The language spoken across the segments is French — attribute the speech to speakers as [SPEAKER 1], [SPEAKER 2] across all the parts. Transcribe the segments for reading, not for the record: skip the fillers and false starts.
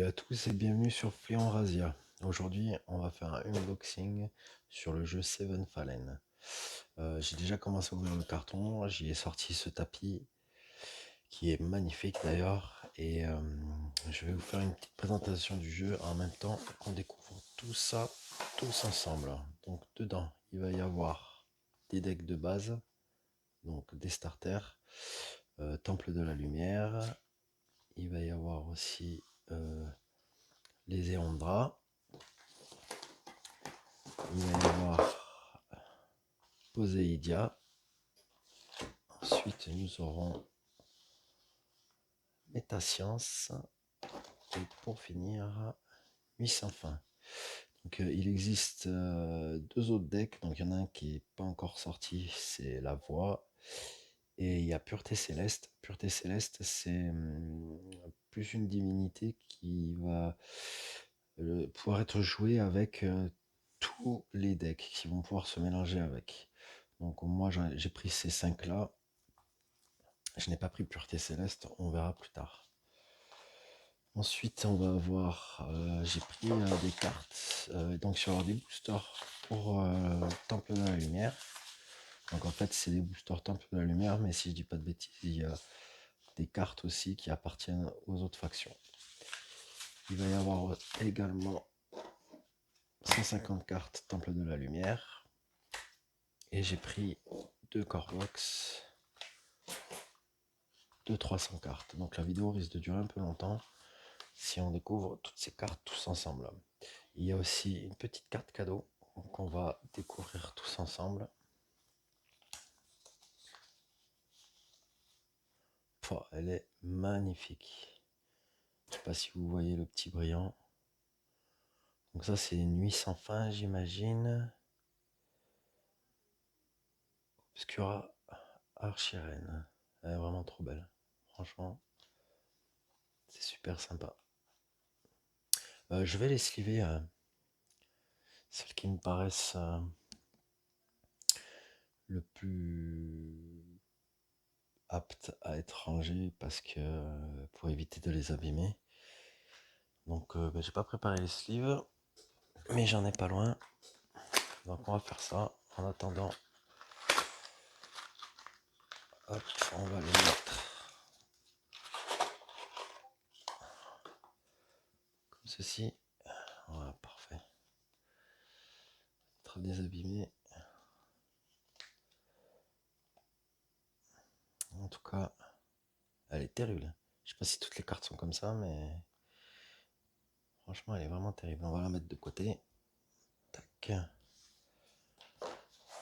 [SPEAKER 1] à tous et bienvenue sur Fléon Razia. Aujourd'hui, on va faire un unboxing sur le jeu Seven Fallen. J'ai déjà commencé à ouvrir le carton, j'y ai sorti ce tapis qui est magnifique d'ailleurs et je vais vous faire une petite présentation du jeu en même temps qu'on découvre tout ça tous ensemble. Donc dedans, il va y avoir des decks de base, donc des starters, Temple de la Lumière, il va y avoir aussi les Eondra. Il va y avoir Poséidia. Ensuite, nous aurons Métascience. Et pour finir, Nuit sans fin. Donc, il existe deux autres decks. Donc, il y en a un qui n'est pas encore sorti, c'est la Voix. Et il y a Pureté Céleste. Pureté Céleste, c'est plus une divinité qui va pouvoir être jouée avec tous les decks qui vont pouvoir se mélanger avec. Donc moi j'ai pris ces 5 là. Je n'ai pas pris Pureté Céleste, on verra plus tard. Ensuite on va avoir, j'ai pris des cartes, donc sur des boosters pour Temple de la Lumière. Donc en fait c'est des boosters Temple de la Lumière, mais si je dis pas de bêtises, il y a des cartes aussi qui appartiennent aux autres factions. Il va y avoir également 150 cartes Temple de la Lumière. Et j'ai pris 2 core box de 300 cartes. Donc la vidéo risque de durer un peu longtemps si on découvre toutes ces cartes tous ensemble. Il y a aussi une petite carte cadeau qu'on va découvrir tous ensemble. Oh, elle est magnifique. Je ne sais pas si vous voyez le petit brillant. Donc ça c'est une Nuit sans fin, j'imagine. Obscura Archirène. Elle est vraiment trop belle. Franchement, c'est super sympa. Je vais les sliver, celles qui me paraissent le plus apte à être rangé parce que pour éviter de les abîmer. Donc j'ai pas préparé les sleeves, mais j'en ai pas loin. Donc on va faire ça. En attendant, hop, on va les mettre comme ceci. Voilà, parfait. Très désabîmé. En tout cas, elle est terrible. Je sais pas si toutes les cartes sont comme ça, mais franchement, elle est vraiment terrible. On va la mettre de côté. Tac.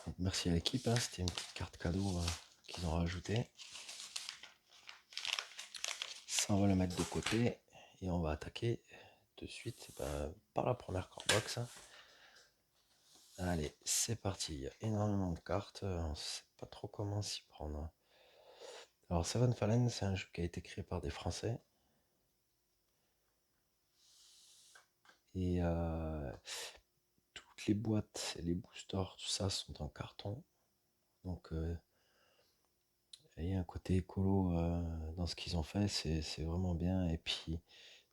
[SPEAKER 1] Donc, merci à l'équipe, hein. C'était une petite carte cadeau qu'ils ont rajouté. Ça, on va la mettre de côté et on va attaquer de suite par la première core box. Allez, c'est parti. Il y a énormément de cartes. On ne sait pas trop comment s'y prendre. Alors, Seven Fallen, c'est un jeu qui a été créé par des Français. Et toutes les boîtes, les boosters, tout ça sont en carton. Donc, il y a un côté écolo dans ce qu'ils ont fait. C'est vraiment bien. Et puis,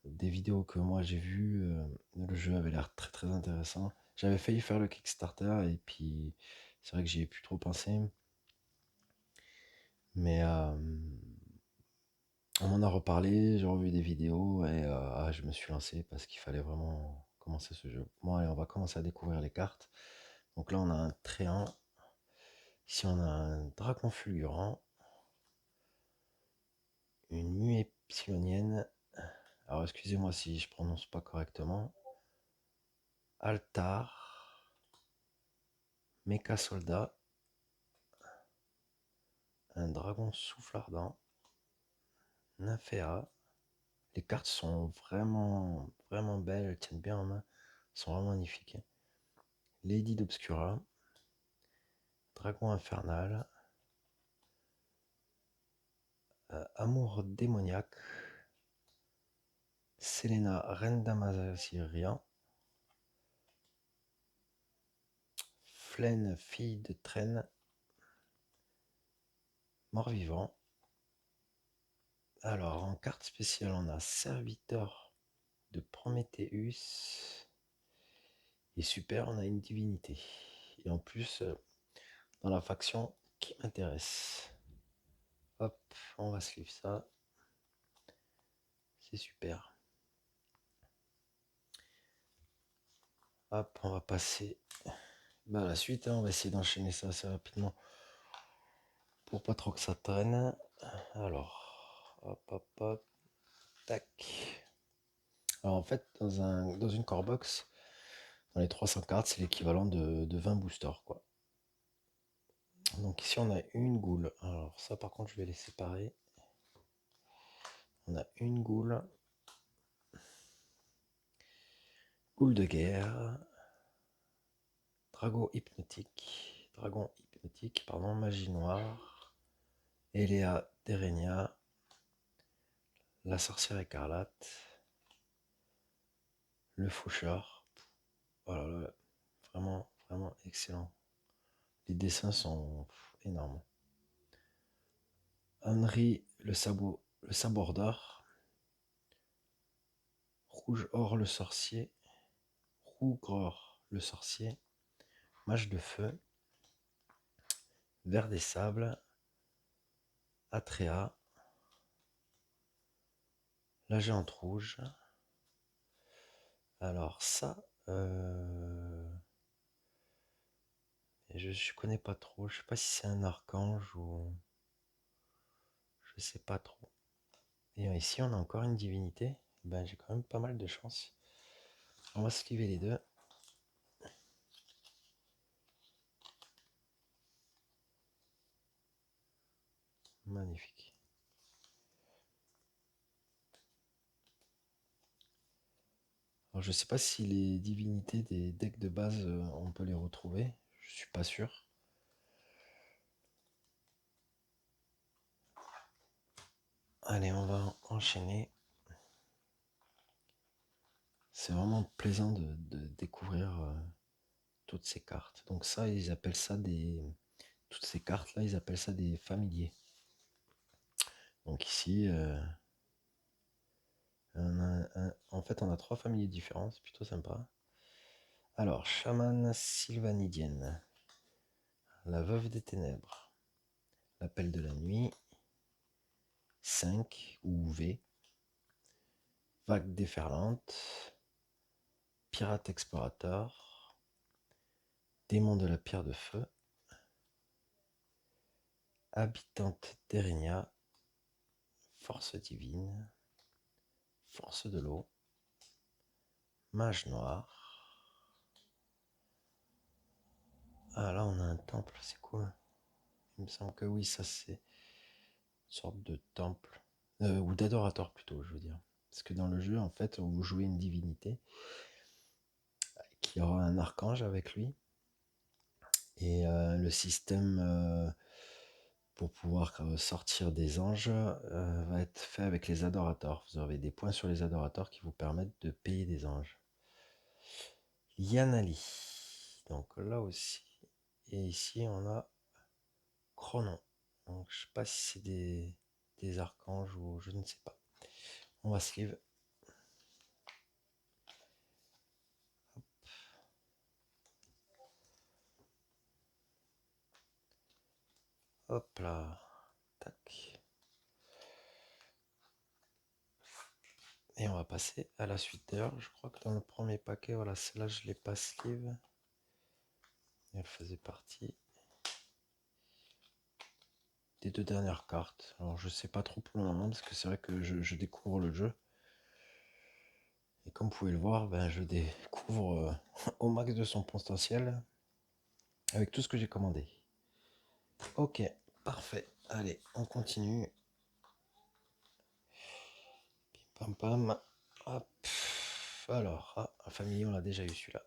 [SPEAKER 1] des vidéos que moi j'ai vues, le jeu avait l'air très très intéressant. J'avais failli faire le Kickstarter et puis c'est vrai que j'y ai plus trop pensé. Mais on m'en a reparlé, j'ai revu des vidéos et je me suis lancé parce qu'il fallait vraiment commencer ce jeu. Bon allez, on va commencer à découvrir les cartes. Donc là on a un Tréant. Ici on a un Dragon Fulgurant. Une Nuée Epsilonienne. Alors excusez-moi si je prononce pas correctement. Altar. Mecha Soldat. Un Dragon Souffle Ardent. Nymphéa. Les cartes sont vraiment, vraiment belles, elles tiennent bien en main, elles sont vraiment magnifiques. Lady d'Obscura, Dragon Infernal, Amour démoniaque, Selena, Reine d'Amazirian, Flaine, Fille de Traîne, Mort-vivant. Alors, en carte spéciale, on a Serviteur de Prométhéeus. Et super, on a une divinité. Et en plus, dans la faction qui m'intéresse. Hop, on va suivre ça. C'est super. Hop, on va passer à la suite. On va essayer d'enchaîner ça assez rapidement pour pas trop que ça traîne. Alors, hop, tac. Alors en fait, dans une core box, dans les 300 cartes, c'est l'équivalent de 20 boosters, quoi. Donc ici, on a une goule. Alors ça, par contre, je vais les séparer. On a une goule. Goule de guerre. Dragon hypnotique, magie noire, Eléa Derenia, la sorcière écarlate, le faucheur. Voilà, vraiment, vraiment excellent. Les dessins sont énormes. Henri le sabordeur, Rouge Or le sorcier, Rougreur le sorcier, Mage de feu, Vert des sables, Atréa, la géante rouge. Alors ça, je connais pas trop. Je sais pas si c'est un archange ou je sais pas trop. Et ici on a encore une divinité. Ben j'ai quand même pas mal de chance. On va esquiver les deux. Magnifique. Alors je sais pas si les divinités des decks de base on peut les retrouver. Je suis pas sûr. Allez, on va enchaîner. C'est vraiment plaisant de découvrir toutes ces cartes. Donc ça, ils appellent ça des... Toutes ces cartes-là, ils appellent ça des familiers. Donc ici, en fait, on a 3 familiers différents. C'est plutôt sympa. Alors, chamane sylvanidienne, la veuve des ténèbres, l'appel de la nuit, 5 ou V, vague déferlante, pirate explorateur, démon de la pierre de feu, habitante d'Erenia, force divine, force de l'eau, mage noir. Ah là on a un temple, c'est cool. Il me semble que oui, ça c'est une sorte de temple, ou d'adorateur plutôt, je veux dire. Parce que dans le jeu, en fait, vous jouez une divinité qui aura un archange avec lui. Et le système pour pouvoir sortir des anges va être fait avec les adorateurs. Vous avez des points sur les adorateurs qui vous permettent de payer des anges. Yanali. Donc là aussi. Et ici, on a Chronon. Donc je sais pas si c'est des archanges ou je ne sais pas. On va sleeve. Hop là. Tac. Et on va passer à la suite. D'ailleurs, je crois que dans le premier paquet, voilà, celle-là, je l'ai pas sleeve. Elle faisait partie des 2 dernières cartes. Alors je sais pas trop pour le moment parce que c'est vrai que je découvre le jeu. Et comme vous pouvez le voir, ben, je découvre au max de son potentiel avec tout ce que j'ai commandé. Ok, parfait. Allez, on continue. Pam pam. Hop. Alors, un familier, on l'a déjà eu celui-là.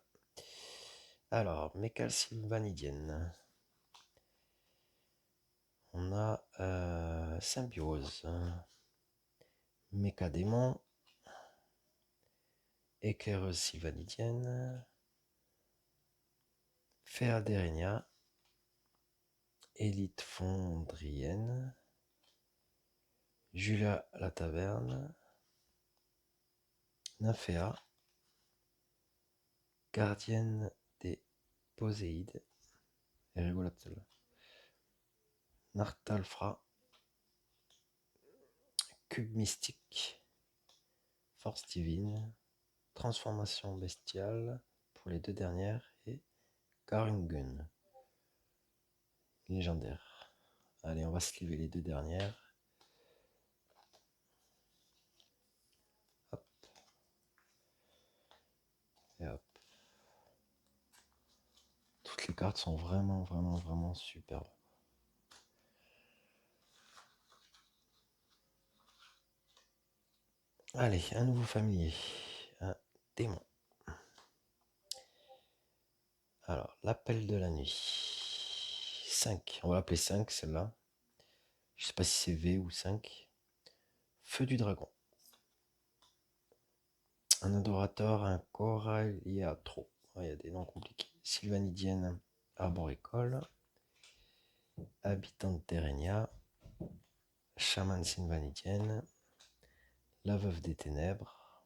[SPEAKER 1] Alors, Mekal Sylvanidienne. On a Symbiose. Mécadémon. Éclaireuse Sylvanidienne. Féadérenia. Élite Fondrienne. Julia la Taverne. Nymphéa, gardienne des Poséides. Elle est rigolote celle-là. Nartalfra, cube mystique, force divine, transformation bestiale pour les deux dernières et Garungun, légendaire. Allez, on va sliver les deux dernières. Hop. Et hop. Toutes les cartes sont vraiment superbes. Allez, un nouveau familier. Un démon. Alors, l'appel de la nuit. 5. On va l'appeler 5, celle-là. Je sais pas si c'est V ou 5. Feu du dragon. Un adorateur, un coralliatro. Il y a des noms compliqués. Sylvanidienne arboricole. Habitante Terrenia. Chamane sylvanidienne. La veuve des ténèbres.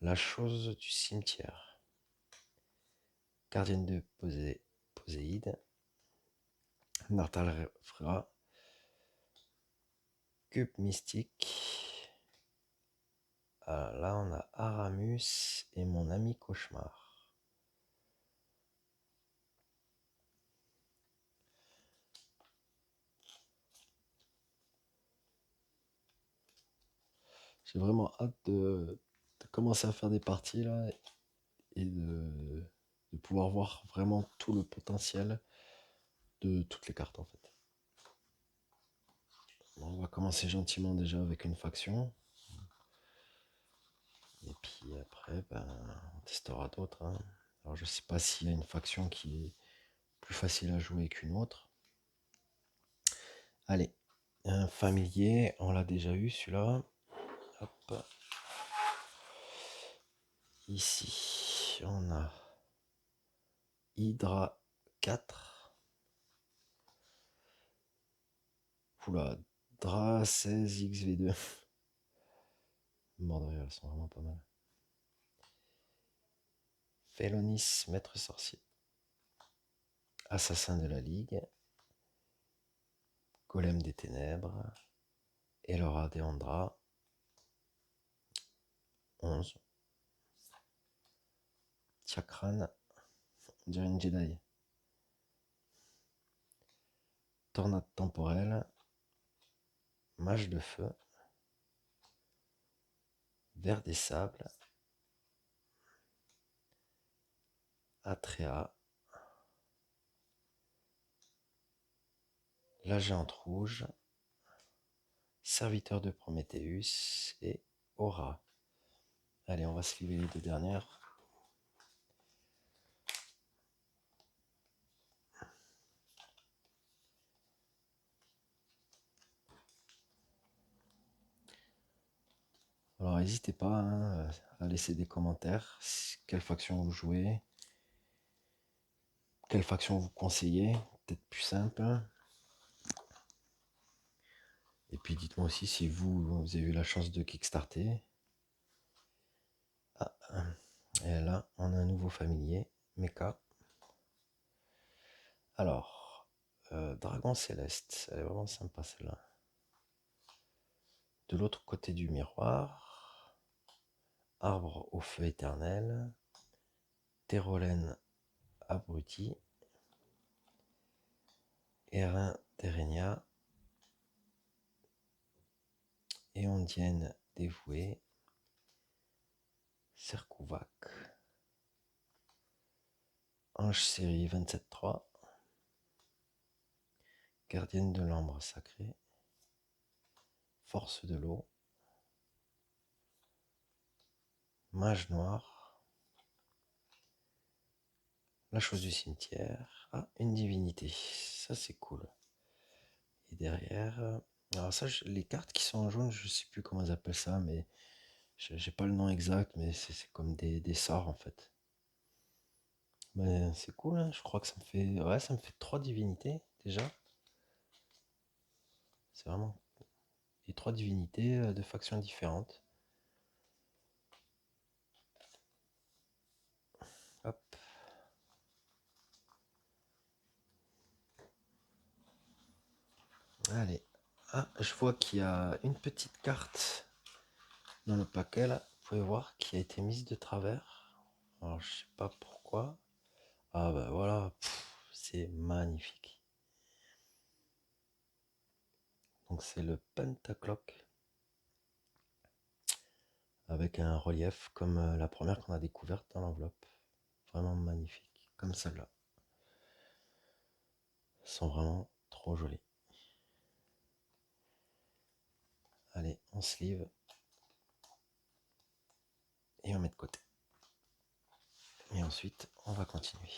[SPEAKER 1] La chose du cimetière. Gardienne de Poséide. Nartalfra. Cube mystique. Ah, là, on a Aramus et mon ami cauchemar. J'ai vraiment hâte de commencer à faire des parties là et de pouvoir voir vraiment tout le potentiel de toutes les cartes en fait. Bon, on va commencer gentiment déjà avec une faction. Et puis après, on testera d'autres. Hein. Alors je sais pas s'il y a une faction qui est plus facile à jouer qu'une autre. Allez, un familier, on l'a déjà eu celui-là. Hop. Ici, on a Hydra 4. Oula, Dra 16 XV2. Mort elles sont vraiment pas mal. Félonis, maître sorcier. Assassin de la Ligue. Golem des ténèbres. Elora Deandra. 11. Chakran. On dirait une Jedi. Tornade temporelle. Mage de feu. Ver des sables. Atrea. La géante rouge. Serviteur de Prométhéeus et Aura. Allez, on va se livrer les deux dernières. Alors n'hésitez pas hein, à laisser des commentaires. Quelle faction vous jouez? Quelle faction vous conseillez? Peut-être plus simple. Et puis dites-moi aussi si vous avez eu la chance de kickstarter. Ah, et là, on a un nouveau familier, Mecha. Alors, Dragon Céleste, elle est vraiment sympa celle-là. De l'autre côté du miroir, Arbre au feu éternel, Térolène abruti, Erin Terenia, Éondienne dévouée, Serkouvac, Ange série 27-3, Gardienne de l'ambre sacré, Force de l'eau, Mage noir, La chose du cimetière, ah, une divinité, ça c'est cool. Et derrière, alors ça, les cartes qui sont en jaune, je sais plus comment ils appellent ça, mais j'ai pas le nom exact, mais c'est comme des sorts en fait. Mais c'est cool, hein, je crois que ça me fait 3 divinités déjà. C'est vraiment. les 3 divinités de factions différentes. Hop. Allez. Ah, je vois qu'il y a une petite carte dans le paquet là. Vous pouvez voir qui a été mise de travers. Alors je sais pas pourquoi. Ah bah voilà. C'est magnifique. Donc c'est le Pentaclock. Avec un relief comme la première qu'on a découverte dans l'enveloppe. Vraiment magnifique. Comme celle-là. Elles sont vraiment trop jolies. Allez, on sleeve. Et on met de côté. Et ensuite, on va continuer.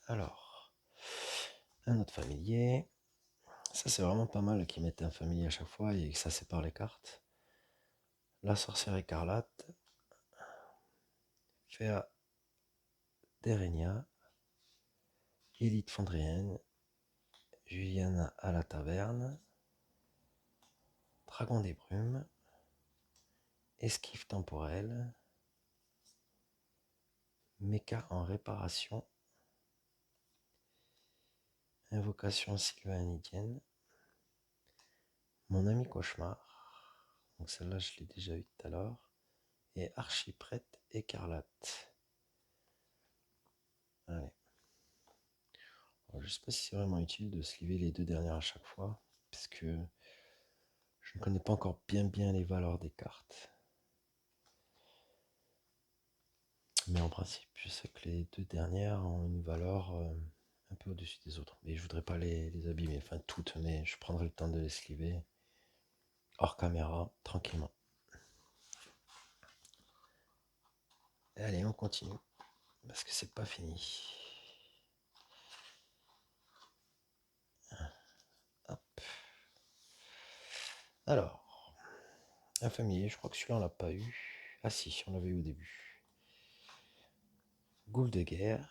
[SPEAKER 1] Alors, un autre familier. Ça, c'est vraiment pas mal qu'ils mettent un familier à chaque fois et que ça sépare les cartes. La sorcière écarlate. Fea Derenia. Élite Fondrienne. Juliana à la taverne. Dragon des brumes. Esquive temporelle. Mecha en réparation. Invocation sylvanidienne. Mon ami cauchemar. Donc celle-là, je l'ai déjà vue tout à l'heure. Et archiprêtre écarlate. Allez. Alors, je ne sais pas si c'est vraiment utile de sliver les 2 dernières à chaque fois. Parce que je ne connais pas encore bien les valeurs des cartes. Mais en principe, je sais que les 2 dernières ont une valeur un peu au-dessus des autres. Mais je voudrais pas les abîmer, enfin toutes, mais je prendrai le temps de les sliver hors caméra, tranquillement. Et allez, on continue, parce que c'est pas fini. Hop. Alors, un familier, je crois que celui-là on l'a pas eu. Ah si, on l'avait eu au début. Goule de guerre.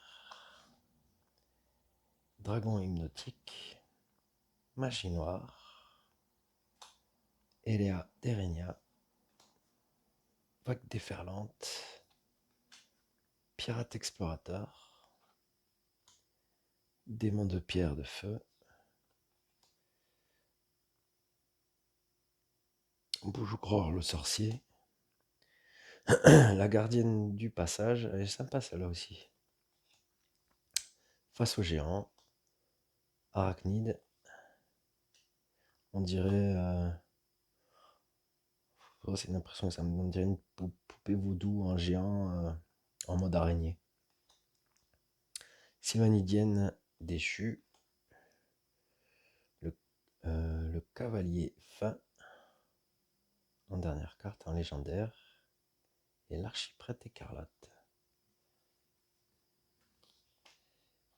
[SPEAKER 1] Dragon hypnotique. Magie noire. Eléa Derenia. Vague déferlante. Pirate explorateur. Démon de pierre de feu. Bougeougor le sorcier. La gardienne du passage. Elle est sympa celle-là aussi. Face au géant. Arachnide. On dirait... oh, c'est une impression que ça me dirait une poupée voodoo en géant en mode araignée. Sylvanidienne déchue. Le cavalier fin. En dernière carte, en légendaire. Et l'archiprêtre écarlate.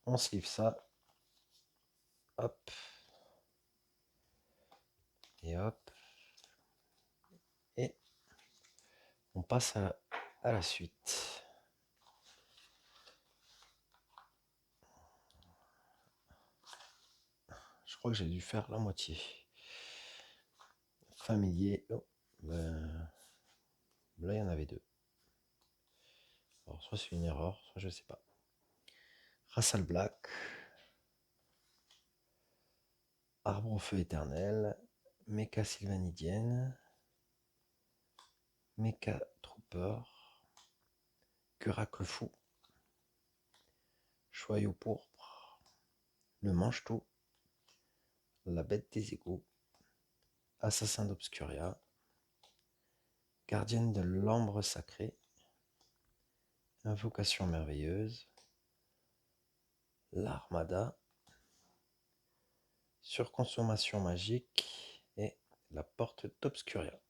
[SPEAKER 1] On sleeve ça. Hop. Et hop. Et on passe à la suite. Je crois que j'ai dû faire la moitié. Familier. Oh, ben, là, il y en avait 2. Alors, soit c'est une erreur, soit je sais pas. Rassal Black. Arbre au feu éternel. Mecha sylvanidienne. Mecha trooper. Curacle fou. Choyau pourpre. Le mange-tout. La bête des égouts. Assassin d'Obscuria. Gardienne de l'ambre sacré. Invocation merveilleuse. L'Armada. Surconsommation magique. Et la porte d'Obscuria.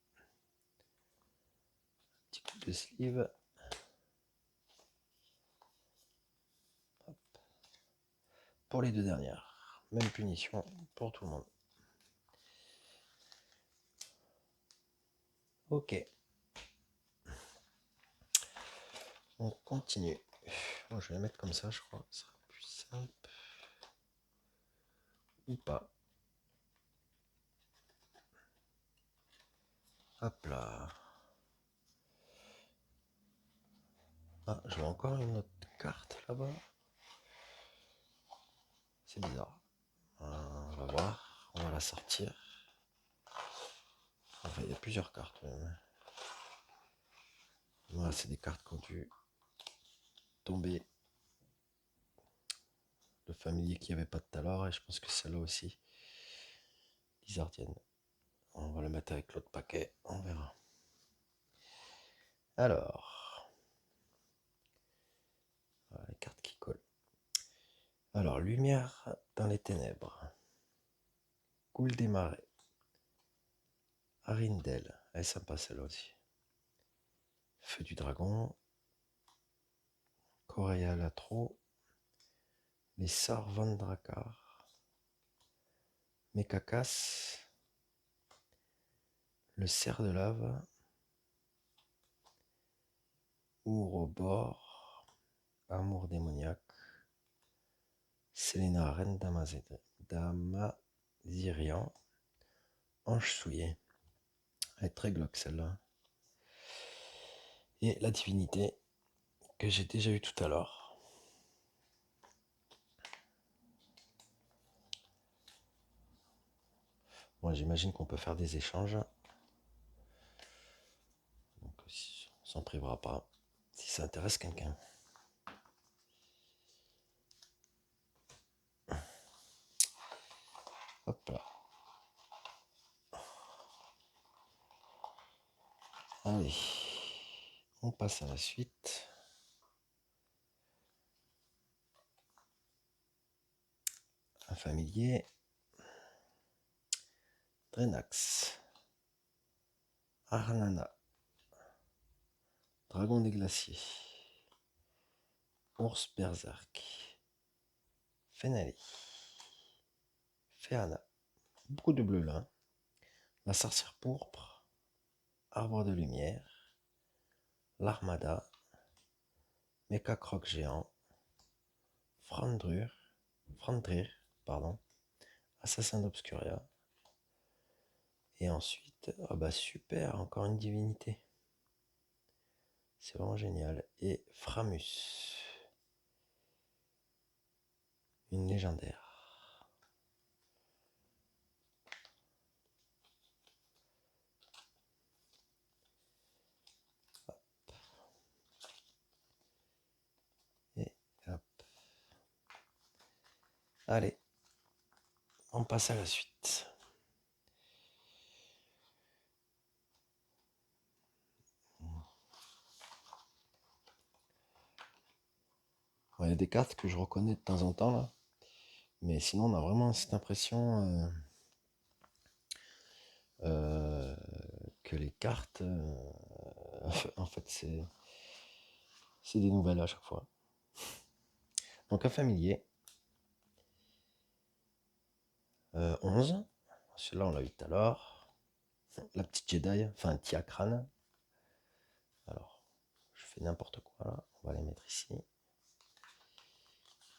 [SPEAKER 1] Petit coup de sleeve. Hop. Pour les 2 dernières. Même punition pour tout le monde. Ok. On continue. Bon, je vais la mettre comme ça, je crois. Ce sera plus simple. ou pas. Hop là. Ah, je vois encore une autre carte là-bas. C'est bizarre. On va voir. On va la sortir. Enfin, il y a plusieurs cartes même. Voilà, c'est des cartes qui ont dû tomber. Le familier qui n'y avait pas tout à l'heure. Et je pense que celle-là aussi. Lizardienne. On va le mettre avec l'autre paquet. On verra. Alors. Voilà, les cartes qui collent. Alors, lumière dans les ténèbres. Coule des marais. Arindel. Elle est sympa celle-là aussi. Feu du dragon. Correa Latro. Les Sorts Vandrakar. Mekakas. Le cerf de lave. Ourobor. Amour démoniaque. Selena, reine d'Amazirian. Ange souillé. Elle est très glauque celle-là. Et la divinité que j'ai déjà eu tout à l'heure. Bon, j'imagine qu'on peut faire des échanges. Donc, on s'en privera pas si ça intéresse quelqu'un. Hop là. Allez, on passe à la suite. Un familier. Drenax. Arnana. Dragon des glaciers. Ours berserk. Fenali. Féana. Beaucoup de bleu là. La sorcière pourpre. Arbre de lumière. L'Armada. Mecha croc géant. Frandrir. Pardon. Assassin d'Obscuria. Et ensuite, ah bah super, encore une divinité. C'est vraiment génial. Et Framus. Une légendaire. Hop. Et hop. Allez, on passe à la suite. Il y a des cartes que je reconnais de temps en temps là. Mais sinon, on a vraiment cette impression que les cartes, en fait, c'est des nouvelles à chaque fois. Donc, un familier. 11. Celui-là, on l'a eu tout à l'heure. La petite Jedi, enfin, Tiakran. Alors, je fais n'importe quoi là. On va les mettre ici.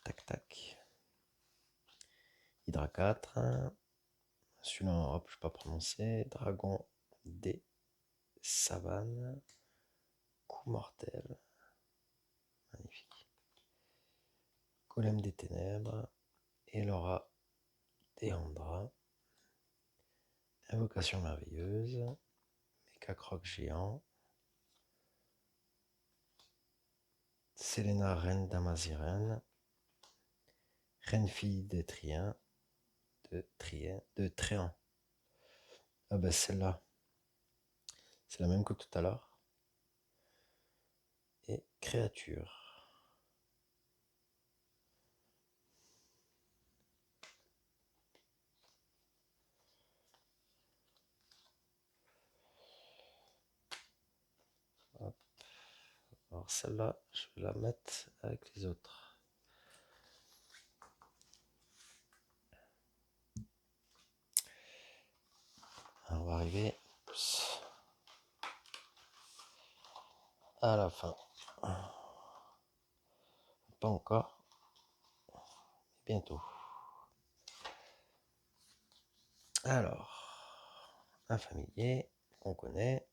[SPEAKER 1] Tac, tac. Hydra 4. Celui-là, hop, je ne peux pas prononcer. Dragon des savanes. Coup mortel. Magnifique. Golem des ténèbres. Elora Deandra. Invocation merveilleuse. Mecha croc géant. Selena, reine d'Amaziren. Reine fille de Trien. De Tréant. Ah bah celle-là. C'est la même que tout à l'heure. Et créature. Hop. Alors celle-là, je vais la mettre avec les autres. Alors, on va arriver à la fin. Pas encore. Bientôt. Alors, un familier qu'on connaît.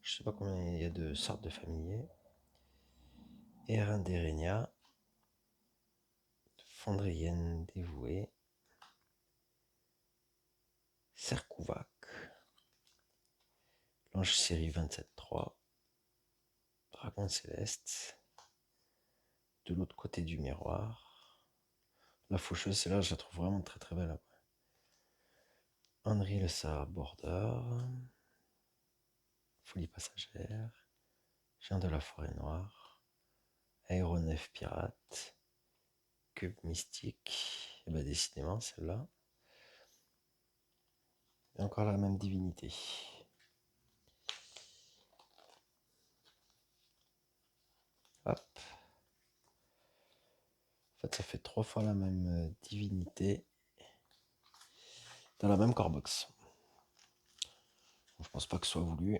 [SPEAKER 1] Je sais pas combien il y a de sortes de familiers. Erindérenia, Fondrienne dévouée, Serkouvac, l'ange série 27-3, Dragon céleste, de l'autre côté du miroir. La faucheuse, celle-là, je la trouve vraiment très très belle. Henri le Sahara Border, Folie passagère, Chien de la forêt noire, Aéronef pirate, Cube mystique, et ben décidément celle-là. Et encore la même divinité. Hop. En fait, ça fait 3 fois la même divinité dans la même core box. Je pense pas que ce soit voulu.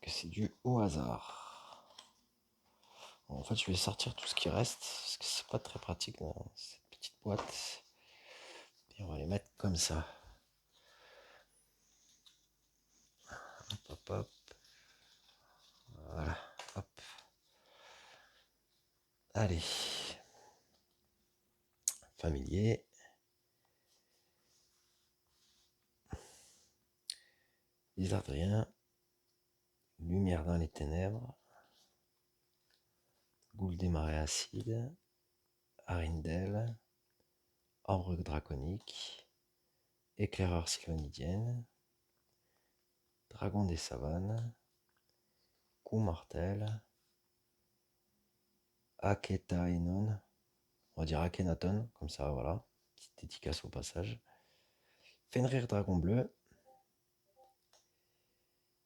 [SPEAKER 1] Que c'est dû au hasard. Bon, en fait, je vais sortir tout ce qui reste parce que c'est pas très pratique dans cette petite boîte. Et on va les mettre comme ça. Hop, hop, hop. Voilà, hop. Allez. Familier. Lizardrien. Lumière dans les ténèbres. Goule des marais acides. Arindel. Orbre draconique. Éclaireur sylvanidienne. Dragon des savanes. Coup mortel. Aketaenon. On va dire Akhenaton, comme ça, voilà. Petite dédicace au passage. Fenrir dragon bleu.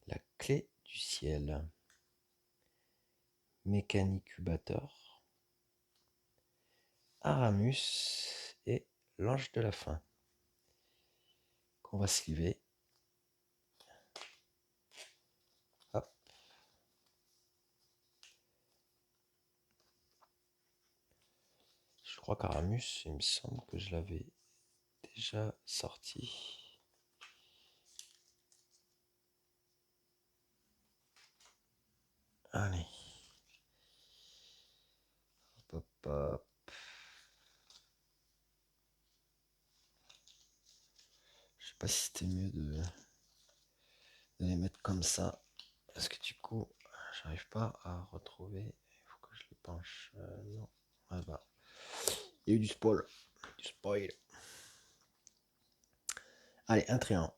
[SPEAKER 1] La clé du ciel. Mécanicubator. Aramus et l'ange de la fin. Qu'on va sliver. Hop. Je crois qu'Aramus, il me semble que je l'avais déjà sorti. Allez. Hop, hop, hop. Je sais pas si c'était mieux de les mettre comme ça. Parce que du coup, j'arrive pas à retrouver. Il faut que je les penche. Non. Ah bah. Il y a eu du spoil. Du spoil. Allez, un triangle.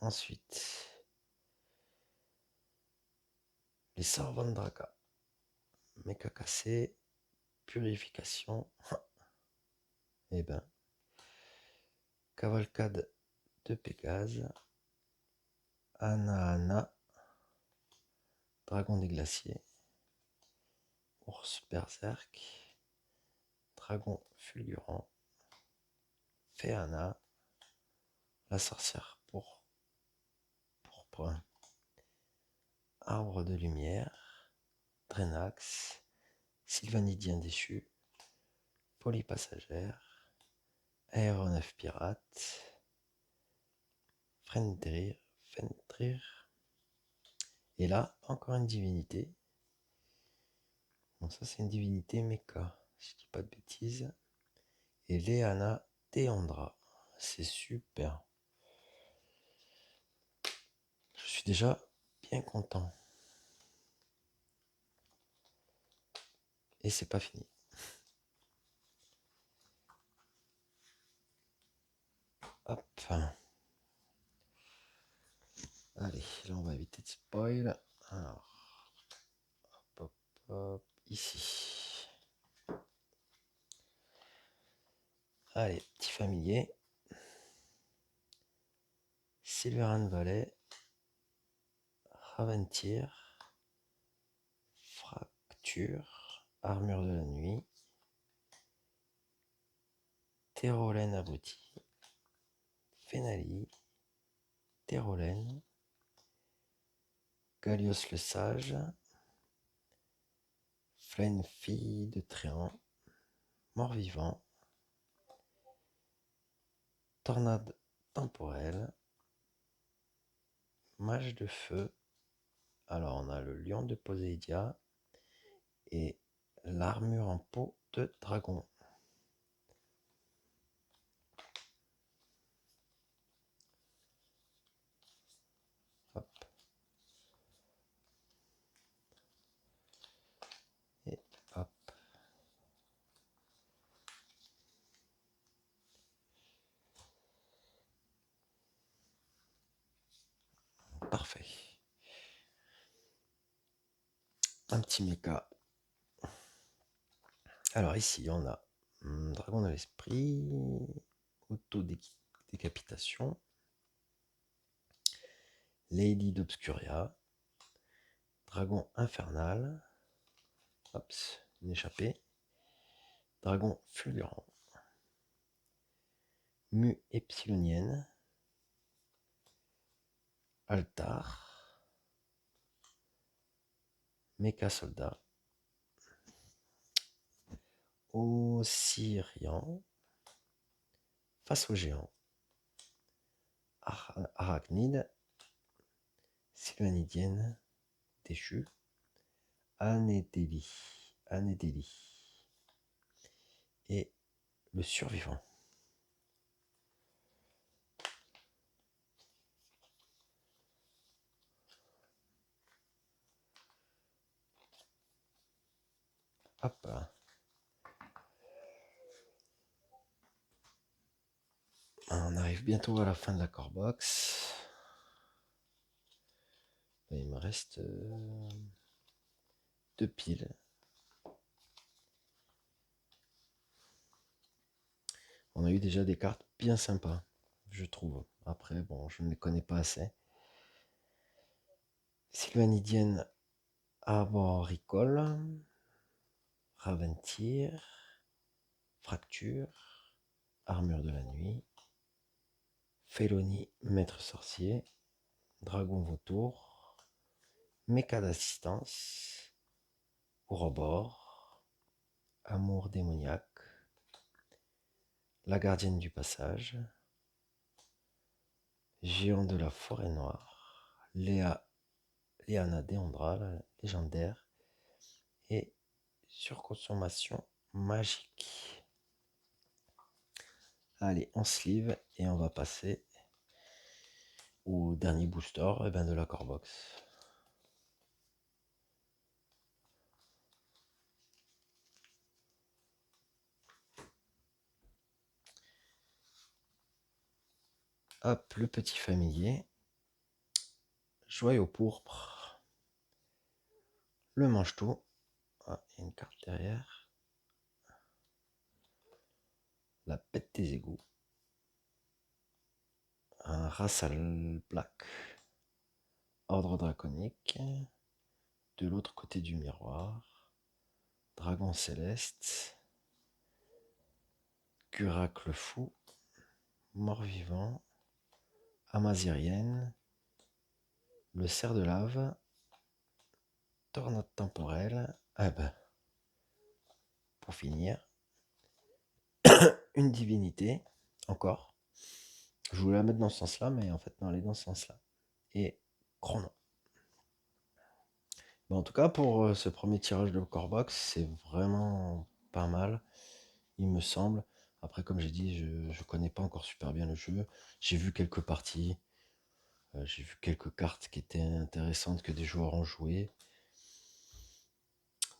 [SPEAKER 1] Ensuite, les sorts Vandraka. Mecha cassé. Purification. Et ben. Cavalcade de Pégase. Anahana. Dragon des glaciers. Ours berserk. Dragon fulgurant. Féana. La sorcière pourpre. Arbre de lumière. Drenax. Sylvanidien déchu. Folie passagère. Aéronef pirate. Fenrir. Et là, encore une divinité. Bon, ça c'est une divinité mecha, si je dis pas de bêtises. Et Léana Théandra. C'est super. Je suis déjà bien content. Et c'est pas fini. Hop. Allez, là on va éviter de spoil. Alors, hop, hop, hop, ici. Allez, petit familier. Silveran Valley. Raventir. Fracture. Armure de la nuit. Térolène abruti. Fénali. Térolène. Gallios le sage. Flaine fille de Tréant. mort-vivant, tornade temporelle, mage de feu. Alors on a le lion de Poséidia et l'armure en peau de dragon. Hop. Et hop. Parfait. Un petit méca. Alors ici on a dragon de l'esprit, auto-décapitation, Lady d'Obscuria, dragon infernal, Ops, une échappée, dragon fulgurant, mu epsilonienne, altar, méca soldat, Osirian, face au géant, arachnide, sylvanidienne, déchu, Anédélie, et le survivant. Hop. On arrive bientôt à la fin de la core box. Il me reste 2 piles. On a eu déjà des cartes bien sympas, je trouve. Après, bon, je ne les connais pas assez. Sylvanidienne arboricole, Raventir, fracture, armure de la nuit, Félonie, maître sorcier, dragon vautour, méca d'assistance, Ouroboros, amour démoniaque, la gardienne du passage, géant de la forêt noire, Léana Déandra, légendaire, et surconsommation magique. Allez, on sleeve et on va passer au dernier booster de la core box. Hop, le petit familier, joyau pourpre, le mange-tout. Ah, il y a une carte derrière. La bête des égouts, un Rassal Black, ordre draconique, de l'autre côté du miroir, dragon céleste, Gurak le fou, mort-vivant, amazirienne, le cerf de lave, tornade temporelle, pour finir, une divinité, encore. Je voulais la mettre dans ce sens-là, mais en fait, non, elle est dans ce sens-là. Et chrono. Bon, en tout cas, pour ce premier tirage de core box, c'est vraiment pas mal, il me semble. Après, comme j'ai dit, je connais pas encore super bien le jeu. J'ai vu quelques parties, j'ai vu quelques cartes qui étaient intéressantes que des joueurs ont joué.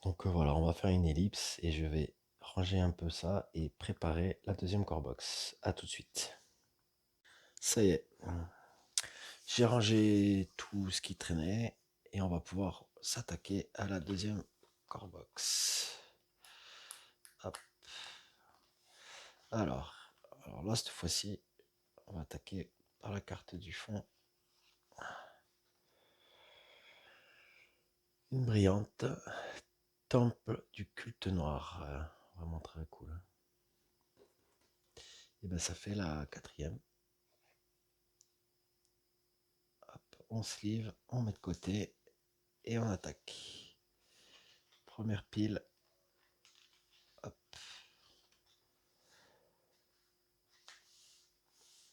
[SPEAKER 1] Donc voilà, on va faire une ellipse et je vais ranger un peu ça et préparer la deuxième core box. A tout de suite. Ça y est, j'ai rangé tout ce qui traînait et on va pouvoir s'attaquer à la deuxième core box. Hop. Alors là, cette fois-ci, on va attaquer par la carte du fond. Une brillante temple du culte noir. Vraiment très cool. Et ben ça fait la 4e. Hop, on sleeve, on met de côté et on attaque. Première pile. Hop.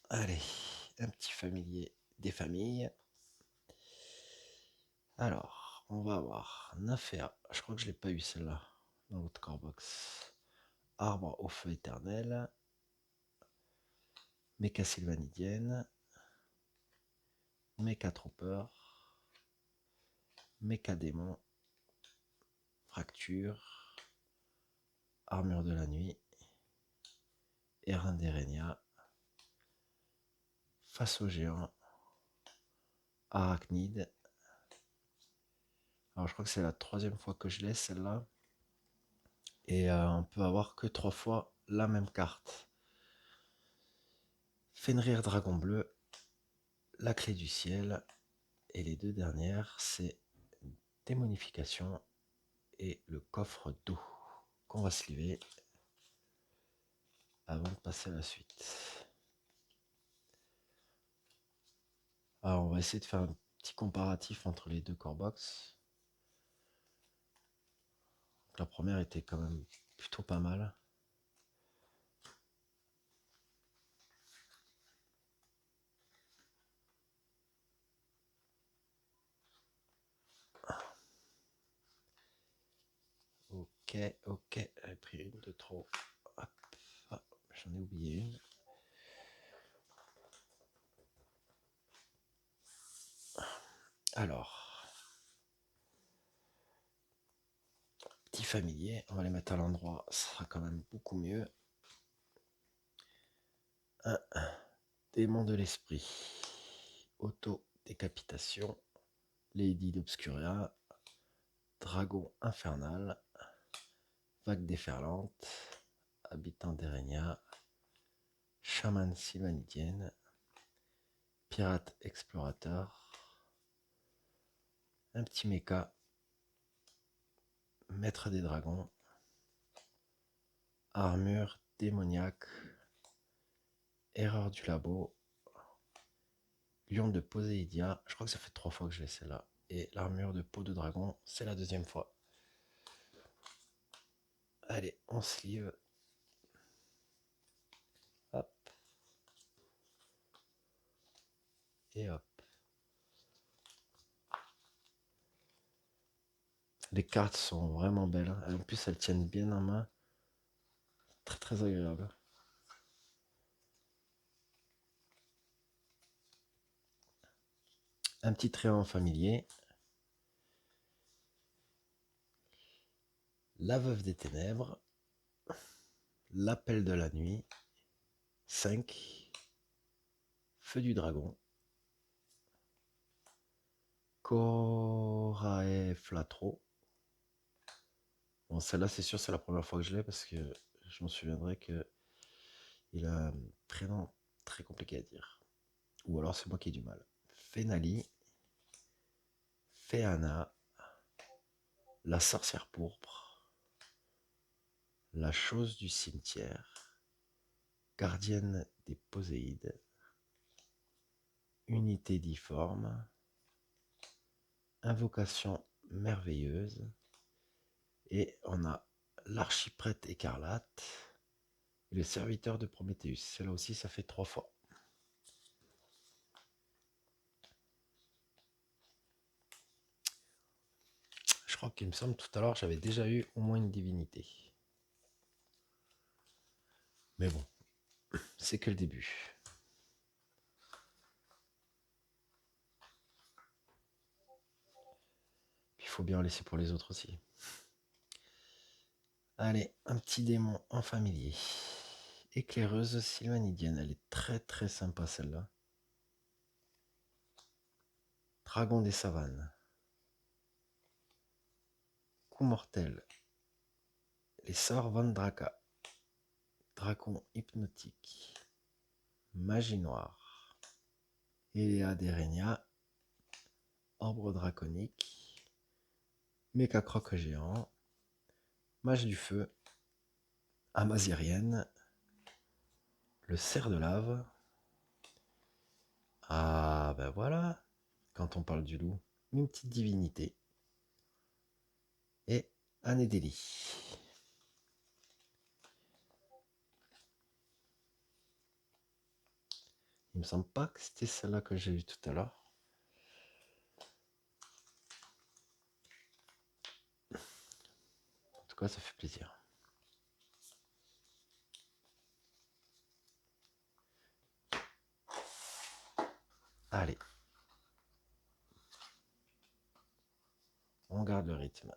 [SPEAKER 1] Allez, un petit familier des familles. Alors, on va avoir Nafea. Je crois que je l'ai pas eu celle-là dans l'autre core box. Arbre au feu éternel. Mecha sylvanidienne. Mecha trooper. Mecha démon. Fracture. Armure de la nuit. Erin d'Erenia. Face au géant. Arachnide. Alors je crois que c'est la troisième fois que je l'ai celle-là. Et on peut avoir que 3 fois la même carte. Fenrir dragon bleu. La clé du ciel. Et les deux dernières, c'est démonification et le coffre d'eau qu'on va sliver avant de passer à la suite. Alors on va essayer de faire un petit comparatif entre les deux core box. La première était quand même plutôt pas mal. Ok, j'avais pris une de trop. Hop, ah, j'en ai oublié une. Alors, petit familier, on va les mettre à l'endroit, ça sera quand même beaucoup mieux. Un démon de l'esprit, auto-décapitation, Lady d'Obscuria, dragon infernal, vague déferlante, habitant d'Erenia, chaman sylvanidienne, pirate explorateur, un petit mecha, maître des dragons, armure démoniaque, erreur du labo, lion de Poséidia, je crois que ça fait 3 fois que je l'ai celle-là, et l'armure de peau de dragon, c'est la deuxième fois. Allez, on sleeve. Hop. Et hop. Les cartes sont vraiment belles. En plus, elles tiennent bien en main. Très très agréable. Un petit trait familier. La veuve des ténèbres. L'appel de la nuit. 5. Feu du dragon. Corae Flatro. Bon, celle-là, c'est sûr, c'est la première fois que je l'ai parce que je me souviendrai que il a un prénom très compliqué à dire. Ou alors c'est moi qui ai du mal. Fenali. Féana. La sorcière pourpre. La chose du cimetière. Gardienne des Poséides. Unité difforme. Invocation merveilleuse. Et on a l'archiprêtre écarlate et le serviteur de Prométhéeus. Celle-là aussi, ça fait 3 fois. Je crois qu'il me semble tout à l'heure, j'avais déjà eu au moins une divinité. Mais bon, c'est que le début. Il faut bien en laisser pour les autres aussi. Allez, un petit démon en familier. Éclaireuse sylvanidienne. Elle est très très sympa celle-là. Dragon des savanes. Coup mortel. Les sorts Von Draka. Dragon hypnotique. Magie noire. Eléa d'Erenia. Orbre draconique. Méca croque géant. Mage du feu. Amazirienne. Le cerf de lave. Ah ben voilà, quand on parle du loup, une petite divinité. Et un Edélie. Il me semble pas que c'était celle-là que j'ai eue tout à l'heure. En tout cas, ça fait plaisir. Allez. On garde le rythme.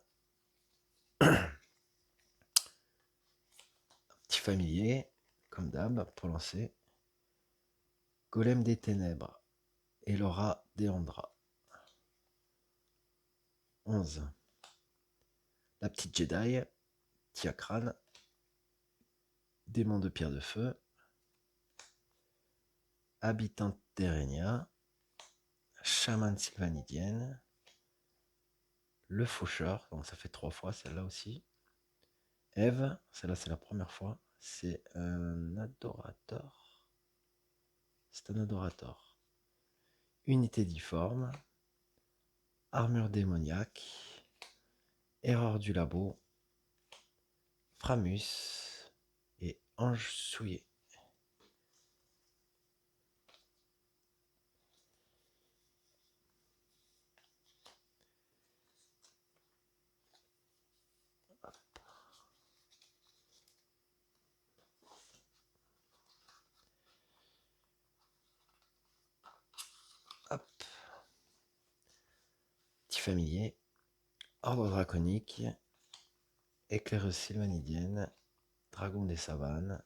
[SPEAKER 1] Petit familier, comme d'hab, pour lancer. Golem des ténèbres. Elora Deandra. 11. La petite Jedi. Tiakran. Démon de pierre de feu. Habitante d'Erenia. Chaman sylvanidienne. Le faucheur, donc ça fait 3 fois celle-là aussi. Eve, celle-là c'est la première fois. C'est un adorateur. C'est un adorateur. Unité difforme. Armure démoniaque. Erreur du labo. Framus. Et ange souillé. Hop. Petit familier. Ordre draconique. Éclaireuse sylvanidienne. Dragon des savanes.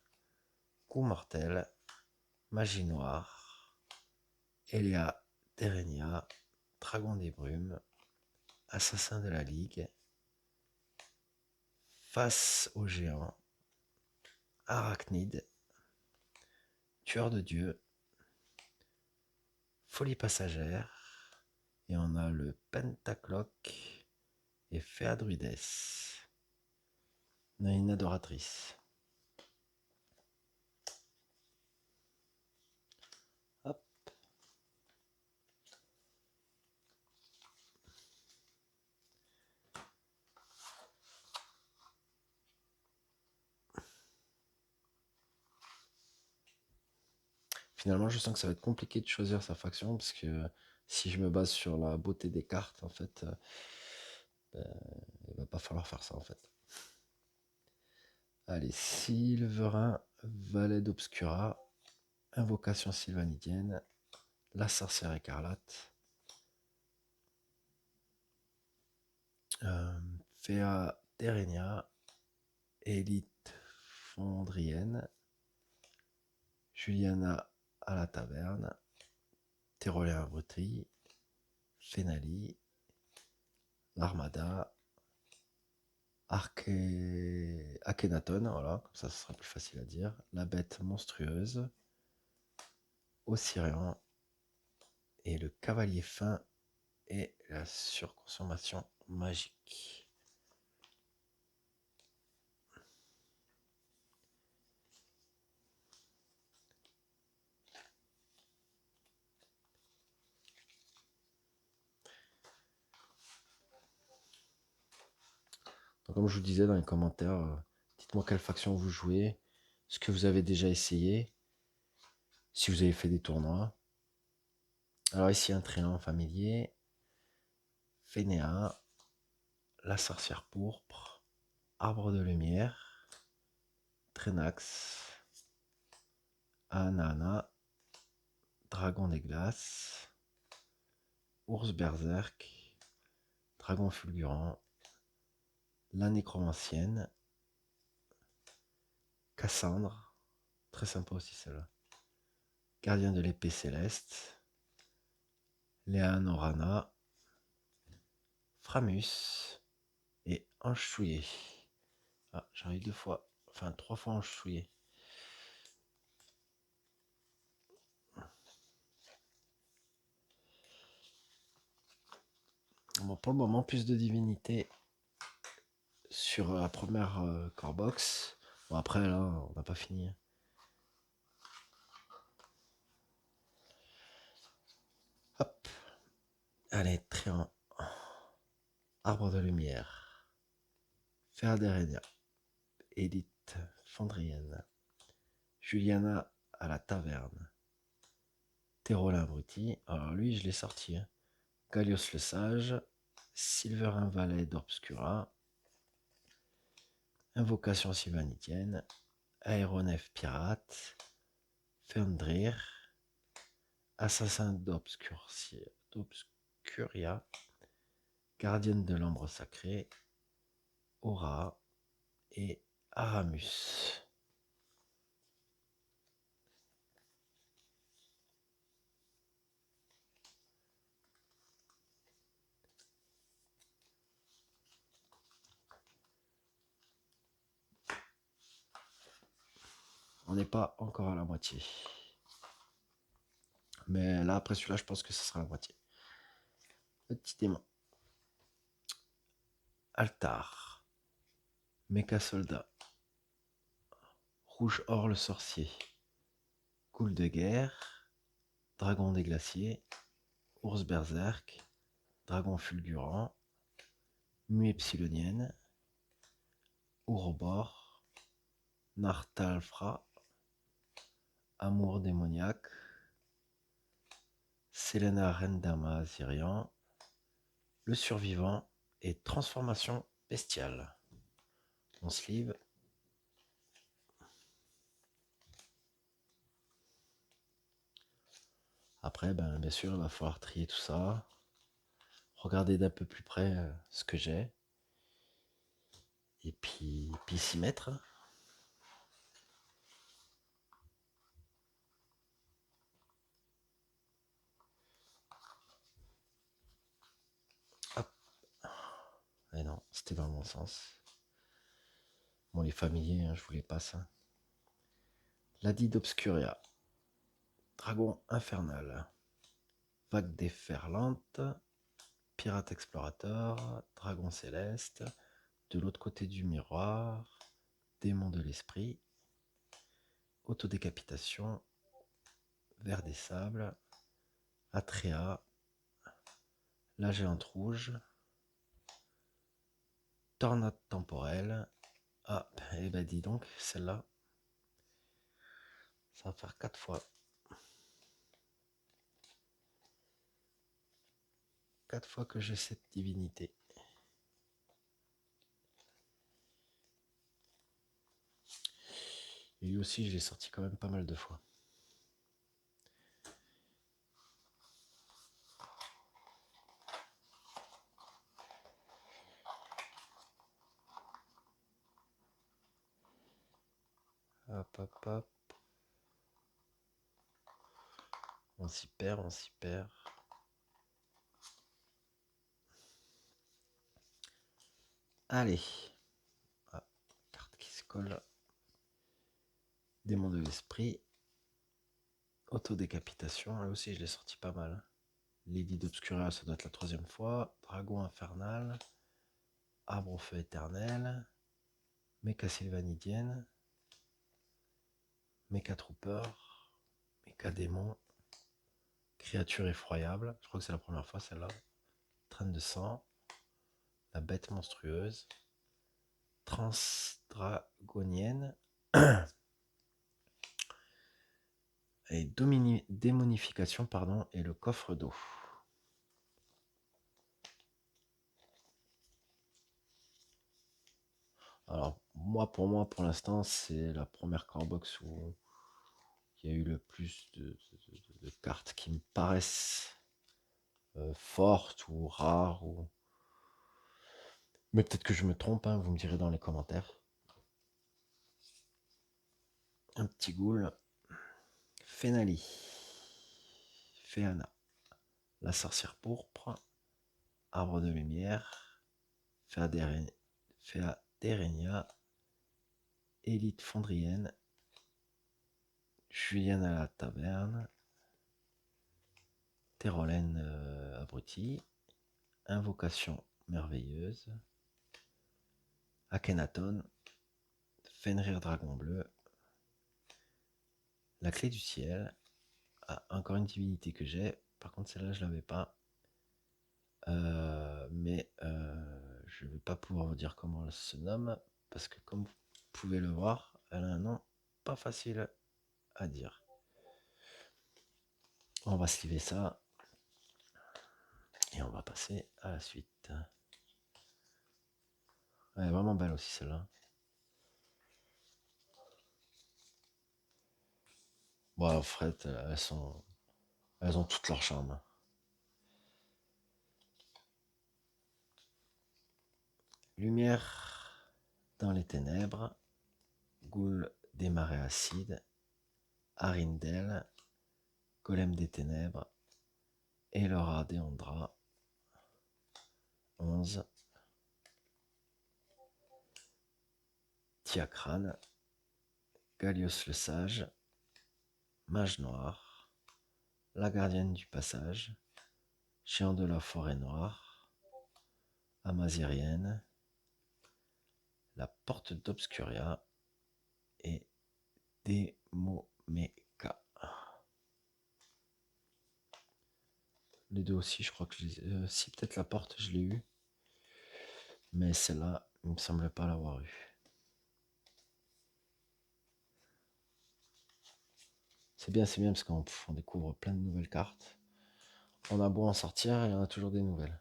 [SPEAKER 1] Coup mortel. Magie noire. Elia d'Erenia. Dragon des brumes. Assassin de la Ligue. Face aux géants. Arachnide. Tueur de dieu. Folie passagère. Et on a le Pentacloc et Féadruides. On a une adoratrice. Hop. Finalement, je sens que ça va être compliqué de choisir sa faction parce que si je me base sur la beauté des cartes, en fait, il va pas falloir faire ça en fait. Allez, Sylverin, Valet d'Obscura, Invocation sylvanidienne, la sorcière écarlate, Féa d'Erenia, Élite fondrienne, Juliana à la taverne, Tyrolien à Bretrie, Fenali, l'Armada, Akhenaton, voilà, comme ça ce sera plus facile à dire, la bête monstrueuse, Osirian, et le cavalier fin et la surconsommation magique. Donc, comme je vous disais dans les commentaires, dites-moi quelle faction vous jouez, ce que vous avez déjà essayé, si vous avez fait des tournois. Alors ici un tréant familier, Fénéa, la sorcière pourpre, arbre de lumière, Trénax, Anana, dragon des glaces, ours berserk, dragon fulgurant, la nécromancienne, Cassandre, très sympa aussi celle-là, gardien de l'épée céleste, Léanorana, Framus et ange souillé. Ah, j'arrive 2 fois, enfin 3 fois ange souillé. Bon, pour le moment, plus de divinité sur la première core box. Bon, après, là, on n'a pas fini. Hop. Allez, Tréant. Arbre de lumière. Fer d'Erenia. Élite fondrienne. Juliana à la taverne. Térolin abruti. Alors lui, je l'ai sorti. Hein. Gallios le sage. Silverin Valet d'Obscura. Invocation sylvanitienne. Aéronef pirate. Fendrir. Assassin d'Obscuria. Gardienne de l'ombre sacrée. Aura. Et Aramus. On n'est pas encore à la moitié. Mais là, après celui-là, je pense que ce sera la moitié. Petit démon. Altar. Mecha soldat. Rouge or le sorcier. Coule de guerre. Dragon des glaciers. Ours berserk. Dragon fulgurant. Muée epsilonienne. Ouroboros. Nartalfra. Amour démoniaque. Selena Rendama Azirian. Le survivant et transformation bestiale. On sleeve. Après, bien sûr, il va falloir trier tout ça. Regarder d'un peu plus près ce que j'ai. Et puis s'y mettre. Hop. Et non, c'était dans le bon sens. Bon, les familiers, hein, je vous les passe. Hein. L'Adi d'Obscuria. Dragon infernal. Vague déferlante. Pirate explorateur. Dragon céleste. De l'autre côté du miroir. Démon de l'esprit. Autodécapitation. Vers des sables. Atrea. La géante rouge. Tornade temporelle. Ah, et ben dis donc, celle-là, ça va faire 4 fois. 4 fois que j'ai cette divinité. Et lui aussi, je l'ai sorti quand même pas mal de fois. Hop, hop, hop. On s'y perd, on s'y perd. Allez. Ah, carte qui se colle. Démon de l'esprit. Autodécapitation. Là aussi, je l'ai sorti pas mal. Lady d'Obscuria, ça doit être la 3e fois. Dragon infernal. Arbre au feu éternel. Mecha sylvanidienne. Mecha trooper. Mecha démon. Créature effroyable. Je crois que c'est la première fois celle-là. Traîne de sang. La bête monstrueuse. Transdragonienne. Et démonification, pardon, et le coffre d'eau. Alors, pour moi, pour l'instant, c'est la première cardbox où il y a eu le plus de cartes qui me paraissent fortes ou rares. Mais peut-être que je me trompe, hein, vous me direz dans les commentaires. Un petit ghoul. Fenali. Féana. La sorcière pourpre. Arbre de lumière. Féadérenia. Élite fondrienne. Julienne à la taverne. Térolaine abruti. Invocation merveilleuse. Akhenaton. Fenrir dragon bleu. La clé du ciel. Ah, encore une divinité que j'ai. Par contre, celle-là, je l'avais pas. Mais je ne vais pas pouvoir vous dire comment elle se nomme. Parce que comme vous pouvez le voir, elle a un nom pas facile à dire. On va sliver ça. Et on va passer à la suite. Elle est vraiment belle aussi celle-là. Bon, Fred, elles ont toutes leur charme. Lumière dans les ténèbres, Ghoul des marais acides, Arindel, Golem des ténèbres, Elora Deondra, 11, Tiakran, Gallios le sage, Mage noir, la gardienne du passage, Chien de la forêt noire, Amazirienne, la porte d'Obscuria et Demomeka. Les deux aussi, je crois que je les ai... si, peut-être la porte, je l'ai eu. Mais celle-là, il me semblait pas l'avoir eu. C'est bien parce qu'on découvre plein de nouvelles cartes. On a beau en sortir, il y en a toujours des nouvelles.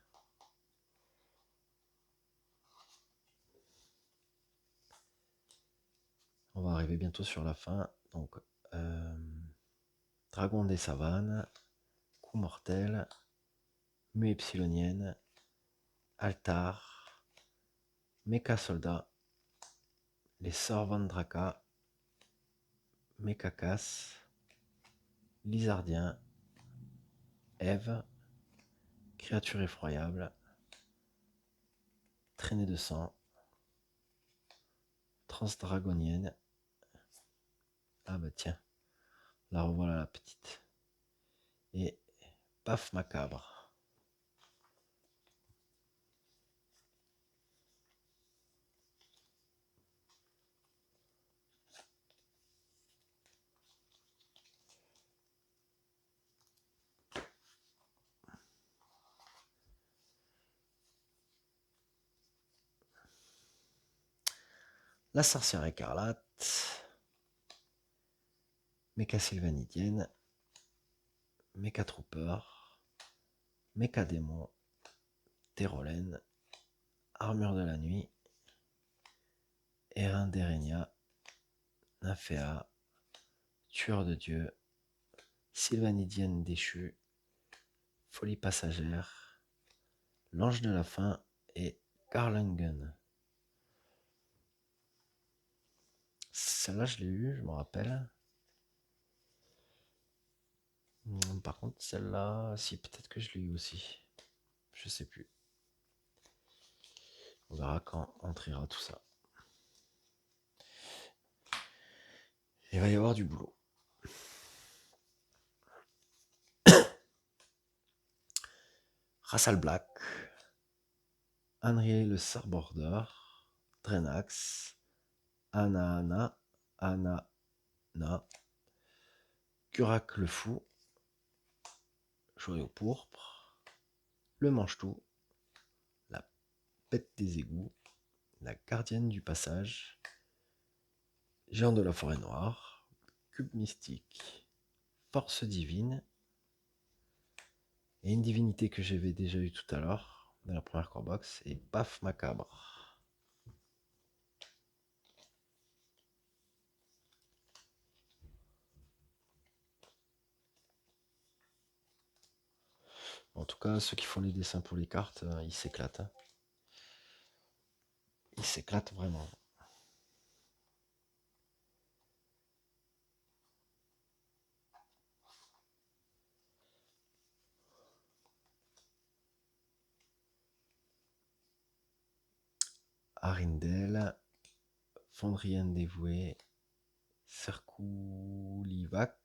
[SPEAKER 1] On va arriver bientôt sur la fin. Donc, Dragon des savanes, Coup mortel, Mue epsilonienne, Altar, Mecha soldat, les sorts Vandraka, Mekakas, Lizardien, Eve, Créature effroyable, Traînée de sang, Transdragonienne. Ah bah tiens, la revoilà la petite. Et Paf macabre. La sorcière écarlate, Mecha sylvanidienne, Mecha trooper, Mecha démon, Térolène, Armure de la nuit, Erin d'Erenia, Nymphéa, Tueur de dieu, Sylvanidienne déchue, Folie passagère, L'ange de la fin et Garlungen. Celle-là, je l'ai eu, je me rappelle. Par contre, celle-là, si, peut-être que je l'ai eu aussi. Je sais plus. On verra quand entrera tout ça. Il va y avoir du boulot. Rassal Black, Henry le Sarborder, Drenax, Anana, Kurak le Fou, Joyau Pourpre, le Mange-Tout, la Bête des égouts, la Gardienne du passage, Géant de la forêt noire, Cube mystique, Force divine, et une divinité que j'avais déjà eu tout à l'heure dans la première core box, et Paf macabre. En tout cas, ceux qui font les dessins pour les cartes, ils s'éclatent. Hein. Ils s'éclatent vraiment. Arindel, Fondrienne dévouée, Serkoulivac,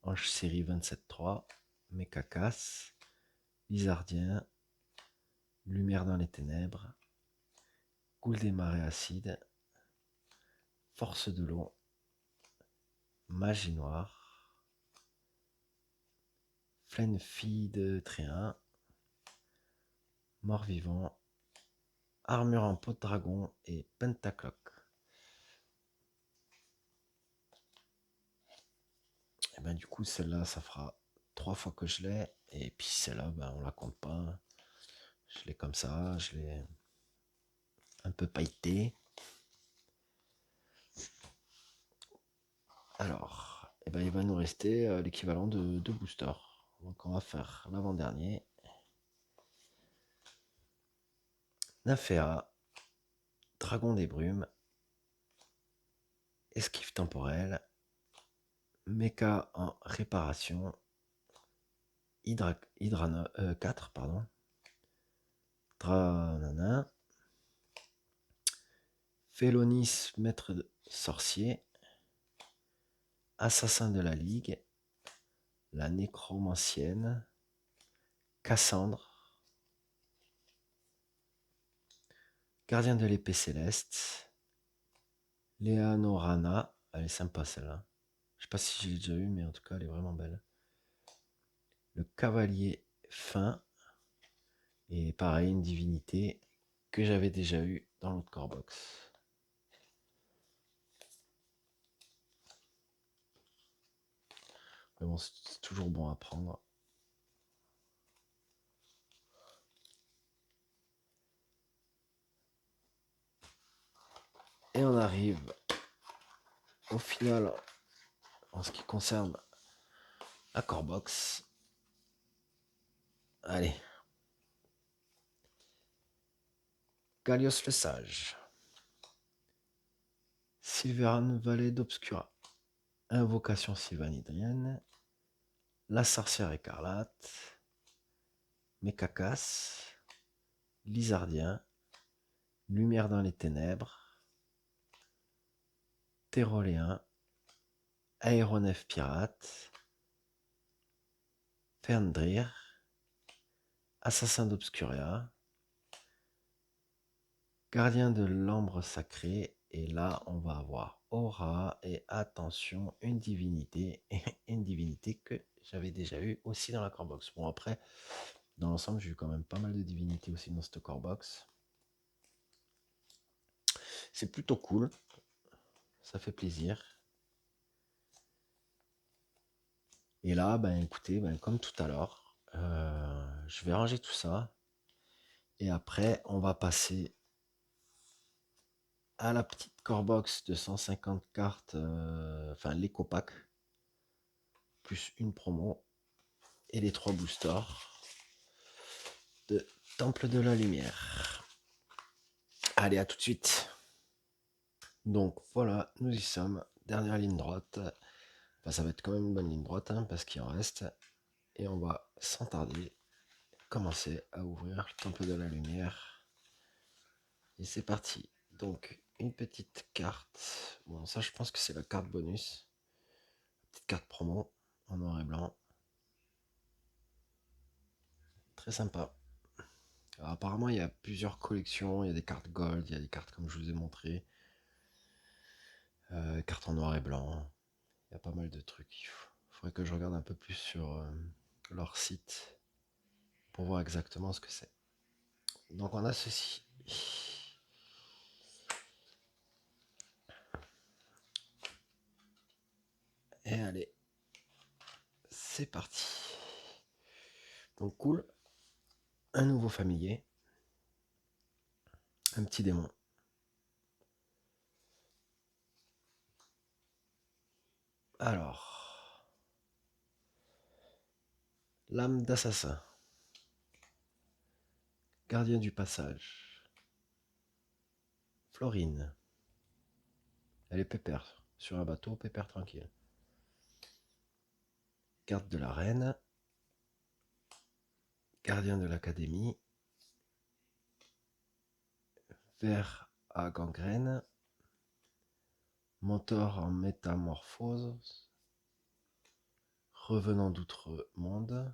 [SPEAKER 1] Ange série 27-3, Mekakas, Lizardien, Lumière dans les ténèbres, Ghoul des marais acides, Force de l'eau, Magie noire, Flaine fille de Tréhin, Mort-vivant, Armure en peau de dragon et Pentacloc. Et ben du coup celle-là ça fera 3 fois que je l'ai. Et puis celle-là, ben, on la compte pas. Je l'ai comme ça, je l'ai un peu pailleté. Alors, eh ben, il va nous rester l'équivalent de 2 boosters. Donc on va faire l'avant-dernier. Nymphéa, Dragon des Brumes, Esquive temporelle, Mecha en réparation, Hydra 4, pardon, Dranana, Félonis, maître sorcier, Assassin de la Ligue, la nécromancienne, Cassandre, Gardien de l'épée céleste, Leanorana, elle est sympa celle-là. Je sais pas si j'ai déjà eu, mais en tout cas elle est vraiment belle. Le cavalier fin, et pareil, une divinité que j'avais déjà eu dans l'autre core box. Mais bon, c'est toujours bon à prendre. Et on arrive au final en ce qui concerne la core box. Allez. Gallios le Sage. Silveran Vallée d'Obscura. Invocation sylvanidrienne. La sorcière écarlate. Mekhakas. Lizardien. Lumière dans les ténèbres. Terroléen. Aéronef pirate. Ferndir. Assassin d'Obscuria. Gardien de l'ambre sacré. Et là, on va avoir aura et attention, une divinité. Et une divinité que j'avais déjà eu aussi dans la core box. Bon, après, dans l'ensemble, j'ai eu quand même pas mal de divinités aussi dans cette core box. C'est plutôt cool. Ça fait plaisir. Et là, ben écoutez, ben, comme tout à l'heure, je vais ranger tout ça. Et après, on va passer à la petite core box de 150 cartes, enfin l'éco pack, plus une promo et les 3 boosters de Temple de la Lumière. Allez, à tout de suite. Donc voilà, nous y sommes. Dernière ligne droite. Enfin, ça va être quand même une bonne ligne droite, hein, parce qu'il en reste. Et on va sans tarder commencer à ouvrir le Temple de la Lumière. Et c'est parti. Donc une petite carte. Bon, ça je pense que c'est la carte bonus. Petite carte promo en noir et blanc. Très sympa. Alors, apparemment, il y a plusieurs collections. Il y a des cartes gold, il y a des cartes comme je vous ai montré. Cartes en noir et blanc. Il y a pas mal de trucs. Il faudrait que je regarde un peu plus sur leur site pour voir exactement ce que c'est. Donc on a ceci. Et allez, c'est parti. Donc cool. Un nouveau familier. Un petit démon. Alors. L'âme d'assassin. Gardien du passage. Florine. Elle est pépère. Sur un bateau, pépère tranquille. Garde de la reine. Gardien de l'académie. Ver à gangrène. Mentor en métamorphose. Revenant d'outre-monde.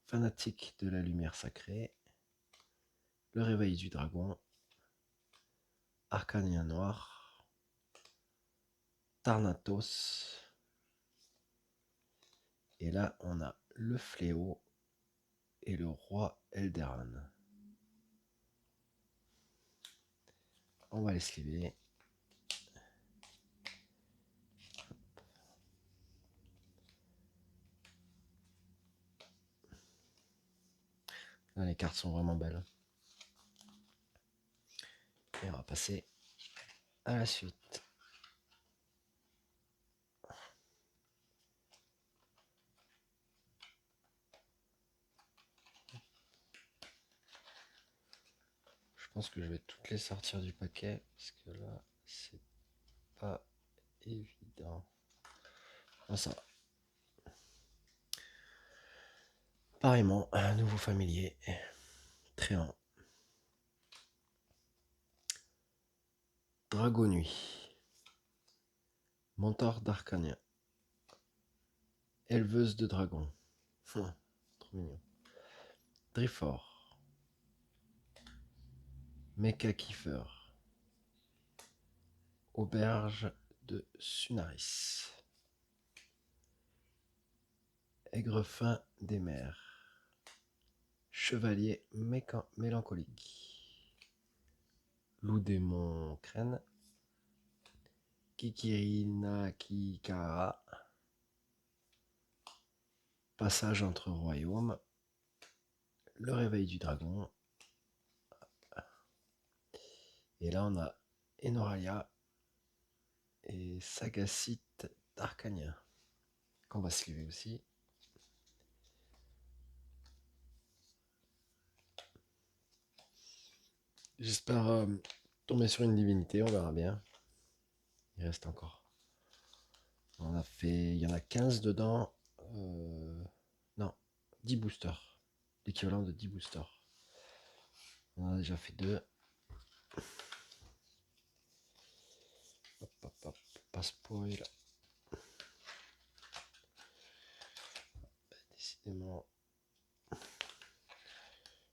[SPEAKER 1] Fanatique de la lumière sacrée. Le réveil du dragon. Arcanien noir. Tarnatos. Et là, on a le fléau et le roi Elderan. On va les sliver. Là, les cartes sont vraiment belles. Et on va passer à la suite. Je pense que je vais toutes les sortir du paquet parce que là, c'est pas évident. Ah, ça va. Pareillement, un nouveau familier. Tréant. Dragonuit. Mentor d'Arcania. Éleveuse de dragons. Trop mignon. Drifor. Mecha Kiefer. Auberge de Sunaris. Aigrefin des mers. Chevalier mélancolique. Loup démon crâne. Kikirina Kikara. Passage entre royaumes. Le réveil du dragon. Et là, on a Enoralia et Sagacite d'Arcania, qu'on va sliver aussi. J'espère tomber sur une divinité, on verra bien. Il reste encore. Il y en a 15 dedans. Non, 10 boosters. L'équivalent de 10 boosters. On en a déjà fait 2. Hop, pas spoil. Décidément,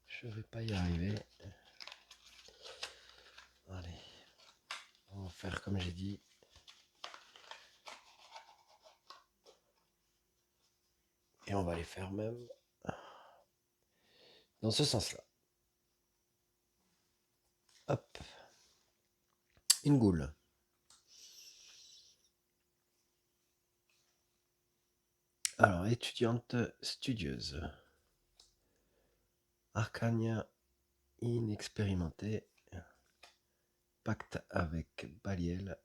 [SPEAKER 1] je vais pas y arriver. Allez, on va faire comme j'ai dit. Et on va les faire même dans ce sens-là. Hop. Une goule. Alors, étudiante studieuse. Arcania inexpérimentée. Pacte avec Baliel.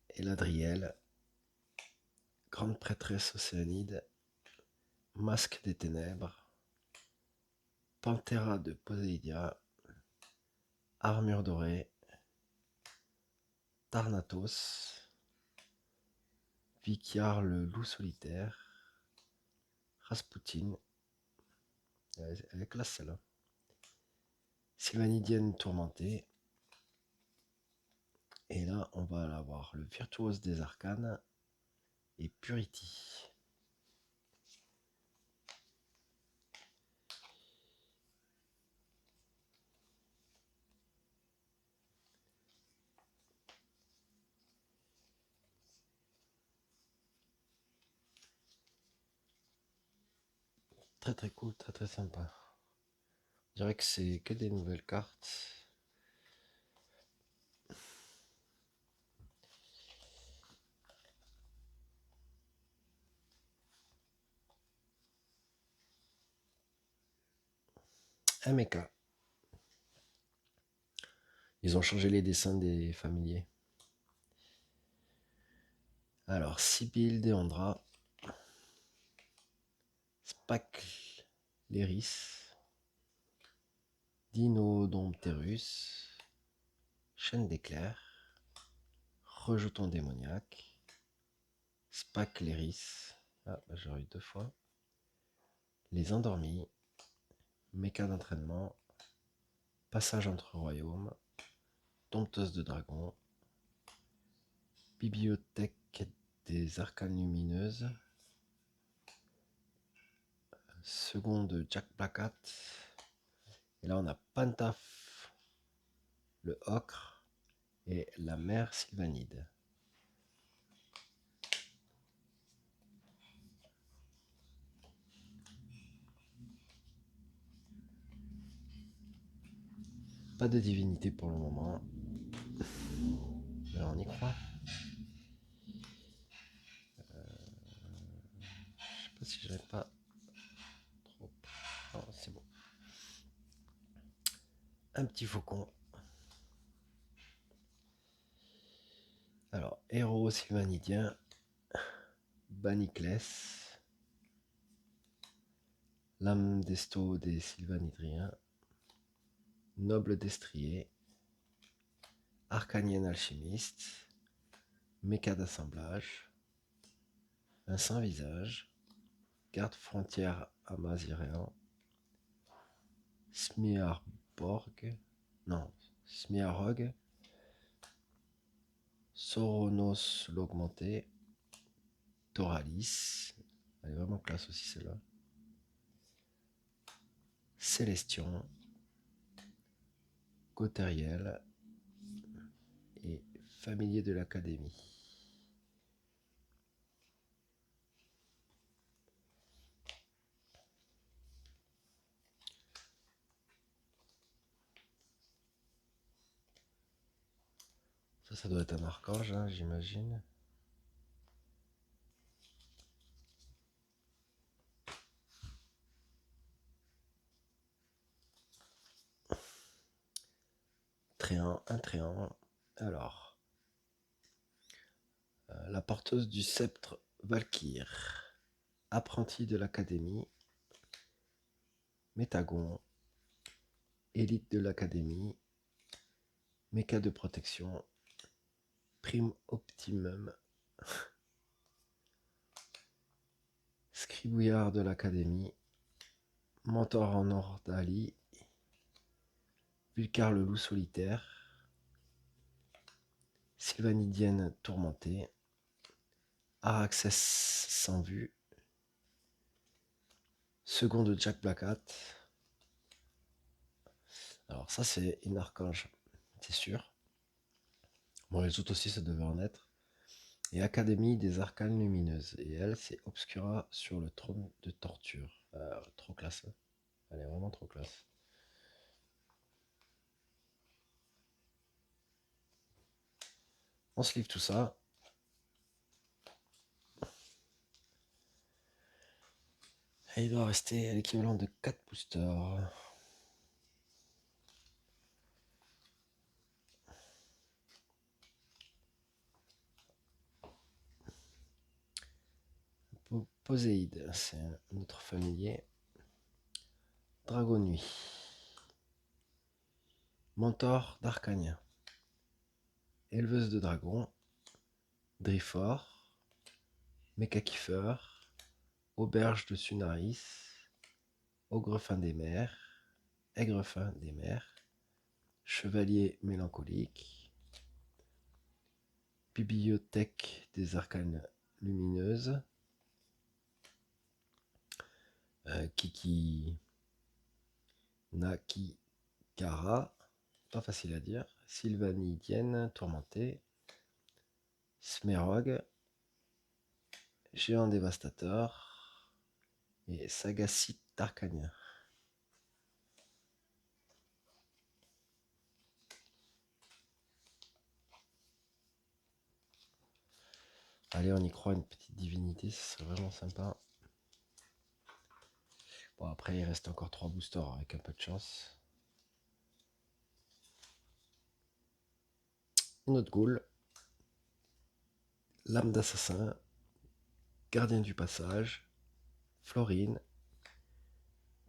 [SPEAKER 1] Eladriel. Grande prêtresse océanide. Masque des ténèbres. Panthéra de Poséidia. Armure dorée. Tarnatos. Vikiar le loup solitaire. Rasputin. Elle est classe celle-là. Sylvanidienne tourmentée. Et là, on va l'avoir le virtuose des arcanes et Purity. Très très cool, très très sympa. Je dirais que c'est que des nouvelles cartes. Un mecha. Ils ont changé les dessins des familiers. Alors, Sibyl Deandra. Spacleris. Dinodompterus. Chaîne d'éclair. Rejeton démoniaque. Spacleris. Ah, bah, j'aurais eu 2 fois. Les endormis. Méca d'entraînement. Passage entre royaumes. Dompteuse de dragon. Bibliothèque des arcanes lumineuses. Seconde Jack Blackhat. Et là on a Pantaf, le ocre et la mère sylvanide. Pas de divinité pour le moment. Mais on y croit. Je sais pas si j'avais pas un petit faucon. Alors, héros sylvanidien, Baniclès, lame d'esto des sylvanidriens, noble destrier, arcanien alchimiste, méca d'assemblage, un sans visage, garde frontière amaziréen, Smiarborg, non, Smiarog, Soronos l'augmenté, Toralis, elle est vraiment classe aussi celle-là, Célestion, Gothériel et familier de l'académie. Ça doit être un archange, hein, j'imagine. Tréant, un tréant. Alors, la porteuse du sceptre Valkyr, apprentie de l'académie, Métagon, élite de l'académie, méca de protection, prime optimum, scribouillard de l'académie, mentor en ordalie, Vulcar le loup solitaire, sylvanidienne tourmentée, Araxès sans vue, second de Jack Blackhat. Alors ça c'est une archange, c'est sûr. Bon, les autres aussi ça devait en être. Et Académie des arcanes lumineuses. Et elle, c'est Obscura sur le trône de torture. Trop classe. Hein. Elle est vraiment trop classe. On se livre tout ça. Et il doit rester l'équivalent de 4 boosters. Poséide, c'est un autre familier. Dragon Nuit. Mentor d'Arcania. Éleveuse de dragons. Drifor. Méca-Kiefer. Auberge de Sunaris. Ogre-fin des mers. Aigre-fin des mers. Chevalier mélancolique. Bibliothèque des arcanes lumineuses. Kiki Naki Kara, pas facile à dire. Sylvanidienne tourmentée. Smerog, géant dévastateur et Sagacite d'Arcania. Allez, on y croit, une petite divinité, ce serait vraiment sympa. Bon, après, il reste encore 3 boosters avec un peu de chance. Une autre ghoul. Lame d'assassin. Gardien du passage. Florine.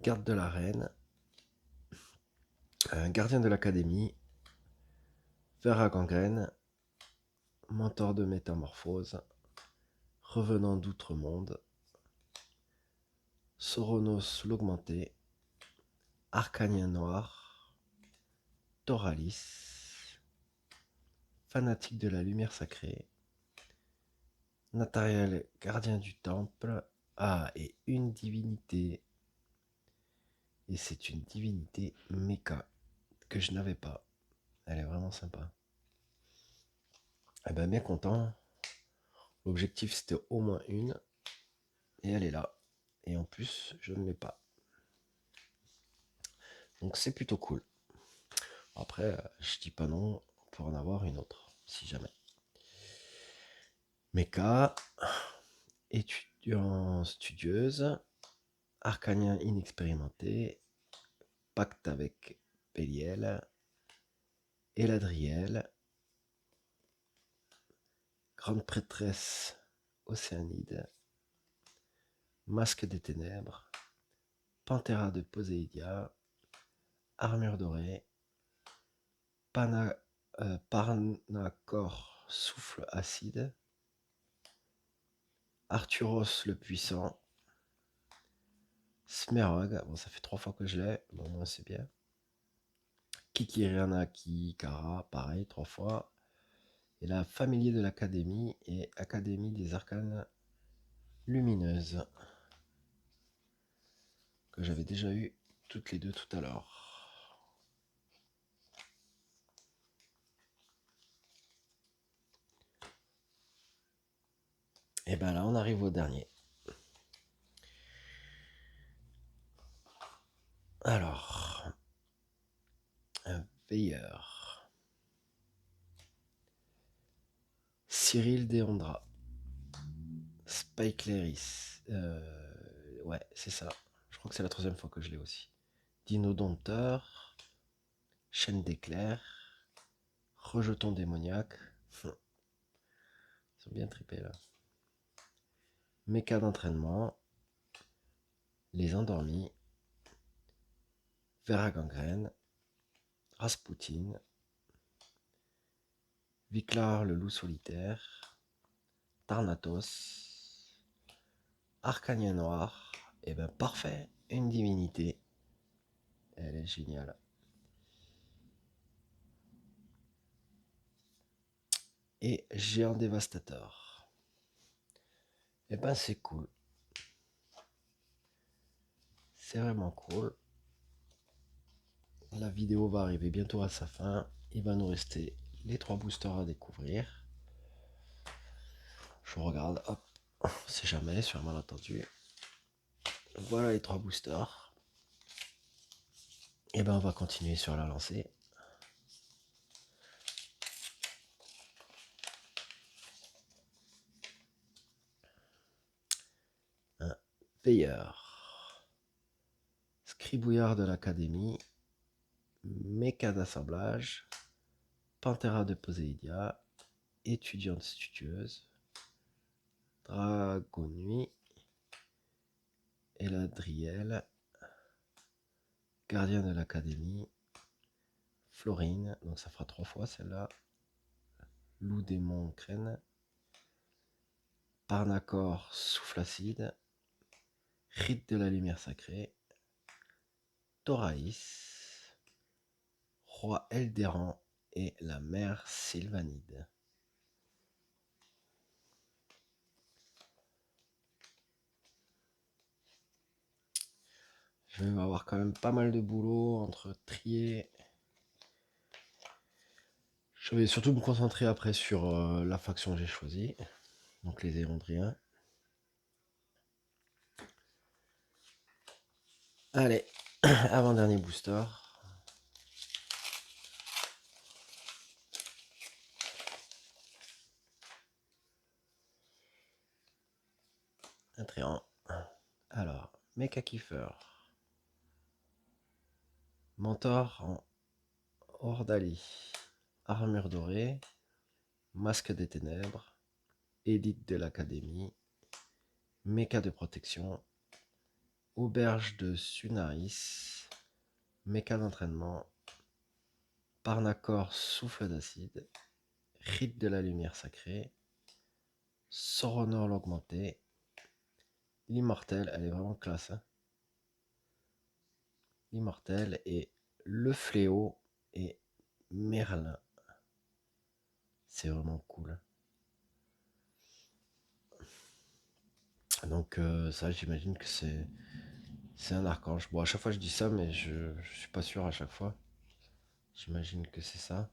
[SPEAKER 1] Garde de la reine. Gardien de l'académie. Ver à gangrène. Mentor de métamorphose. Revenant d'outre-monde. Soronos l'augmenté. Arcanien noir. Toralis. Fanatique de la lumière sacrée. Natariel, gardien du temple. Ah, et une divinité. Et c'est une divinité méca que je n'avais pas. Elle est vraiment sympa. Eh ben, bien content. L'objectif, c'était au moins une. Et elle est là. Et en plus, je ne l'ai pas. Donc, c'est plutôt cool. Après, je dis pas non pour en avoir une autre, si jamais. Méca, étudiant studieuse, arcanien inexpérimenté, pacte avec Béliel, Eladriel, Grande Prêtresse Océanide, Masque des Ténèbres, Panthéra de Poséidia, Armure Dorée, Parnacor Souffle Acide, Arturos le Puissant, Smerog, bon ça fait 3 fois que je l'ai, bon moi c'est bien. Kikiriana Kikara, pareil, 3 fois. Et la Familier de l'Académie et Académie des Arcanes Lumineuses, que j'avais déjà eu toutes les deux tout à l'heure. Et ben là on arrive au dernier. Alors, un veilleur. Cyril Deondra. Spike Leris. Ouais, c'est ça. Je crois que c'est la 3e fois que je l'ai aussi. Dino Dompteur. Chaîne d'éclair. Rejeton démoniaque. Ils sont bien trippés là. Méca d'entraînement. Les endormis. Vera Gangrène. Rasputin. Viclar le loup solitaire. Tarnatos. Arcanien noir. Et ben parfait. Une divinité. Elle est géniale. Et géant dévastateur. Et ben c'est cool. C'est vraiment cool. La vidéo va arriver bientôt à sa fin. Il va nous rester les 3 boosters à découvrir. Je regarde, hop, c'est jamais sur un malentendu. Voilà les 3 boosters. Et ben on va continuer sur la lancée. Un veilleur. Scribouillard de l'Académie. Méca d'assemblage. Panthéra de Poséidia. Étudiante studieuse. Dragon Nuit. Eladriel. Gardien de l'Académie. Florine, donc ça fera 3 fois celle-là. Loup démon crène. Parnacor souffle acide. Rite de la lumière sacrée. Thoraïs. Roi Eldéran et la mère Sylvanide. Je vais avoir quand même pas mal de boulot entre trier. Je vais surtout me concentrer après sur la faction que j'ai choisie, donc les Érondriens. Allez, avant-dernier booster. Un tréant. Alors, Mecha Kiefer. Mentor en Ordali. Armure dorée. Masque des ténèbres. Élite de l'Académie. Méca de protection. Auberge de Sunaris. Méca d'entraînement. Parnacor souffle d'acide. Rite de la lumière sacrée. Soronor l'augmenté. L'immortel, elle est vraiment classe. Hein. L'immortel et le fléau et Merlin. C'est vraiment cool. Donc ça, j'imagine que c'est un archange. Bon, à chaque fois je dis ça, mais je suis pas sûr à chaque fois. J'imagine que c'est ça.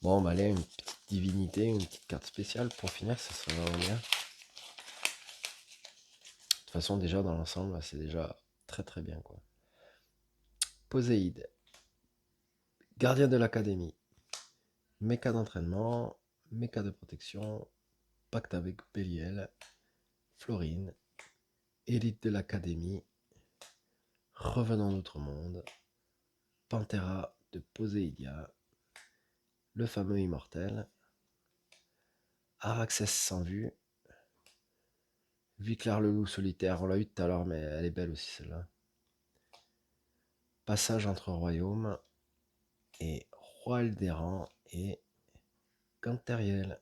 [SPEAKER 1] Bon, bah allez, une petite divinité, une petite carte spéciale pour finir, ça serait vraiment bien. De toute façon, déjà dans l'ensemble, c'est déjà très très bien quoi. Poséide, gardien de l'académie, méca d'entraînement, méca de protection, Pacte avec Béliel, Florine, Élite de l'Académie, Revenant d'Outre-Monde, Pantera de Poséidia, le fameux Immortel, Araxès sans vue, Viclar le loup solitaire, on l'a eu tout à l'heure, mais elle est belle aussi celle-là. Passage entre royaumes, et Roi Eldéran et Canteriel.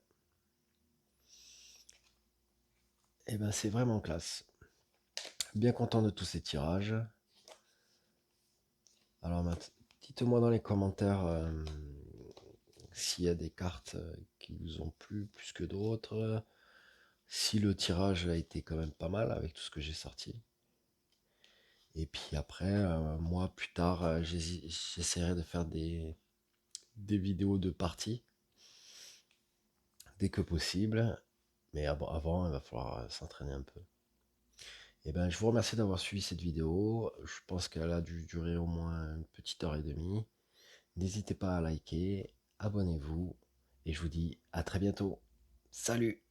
[SPEAKER 1] Et ben c'est vraiment classe. Bien content de tous ces tirages. Alors dites-moi dans les commentaires s'il y a des cartes qui vous ont plu plus que d'autres. Si le tirage a été quand même pas mal avec tout ce que j'ai sorti. Et puis après, moi plus tard, j'essaierai de faire des vidéos de parties dès que possible. Mais avant, il va falloir s'entraîner un peu. Et ben, je vous remercie d'avoir suivi cette vidéo. Je pense qu'elle a dû durer au moins une petite heure et demie. N'hésitez pas à liker, abonnez-vous et je vous dis à très bientôt. Salut!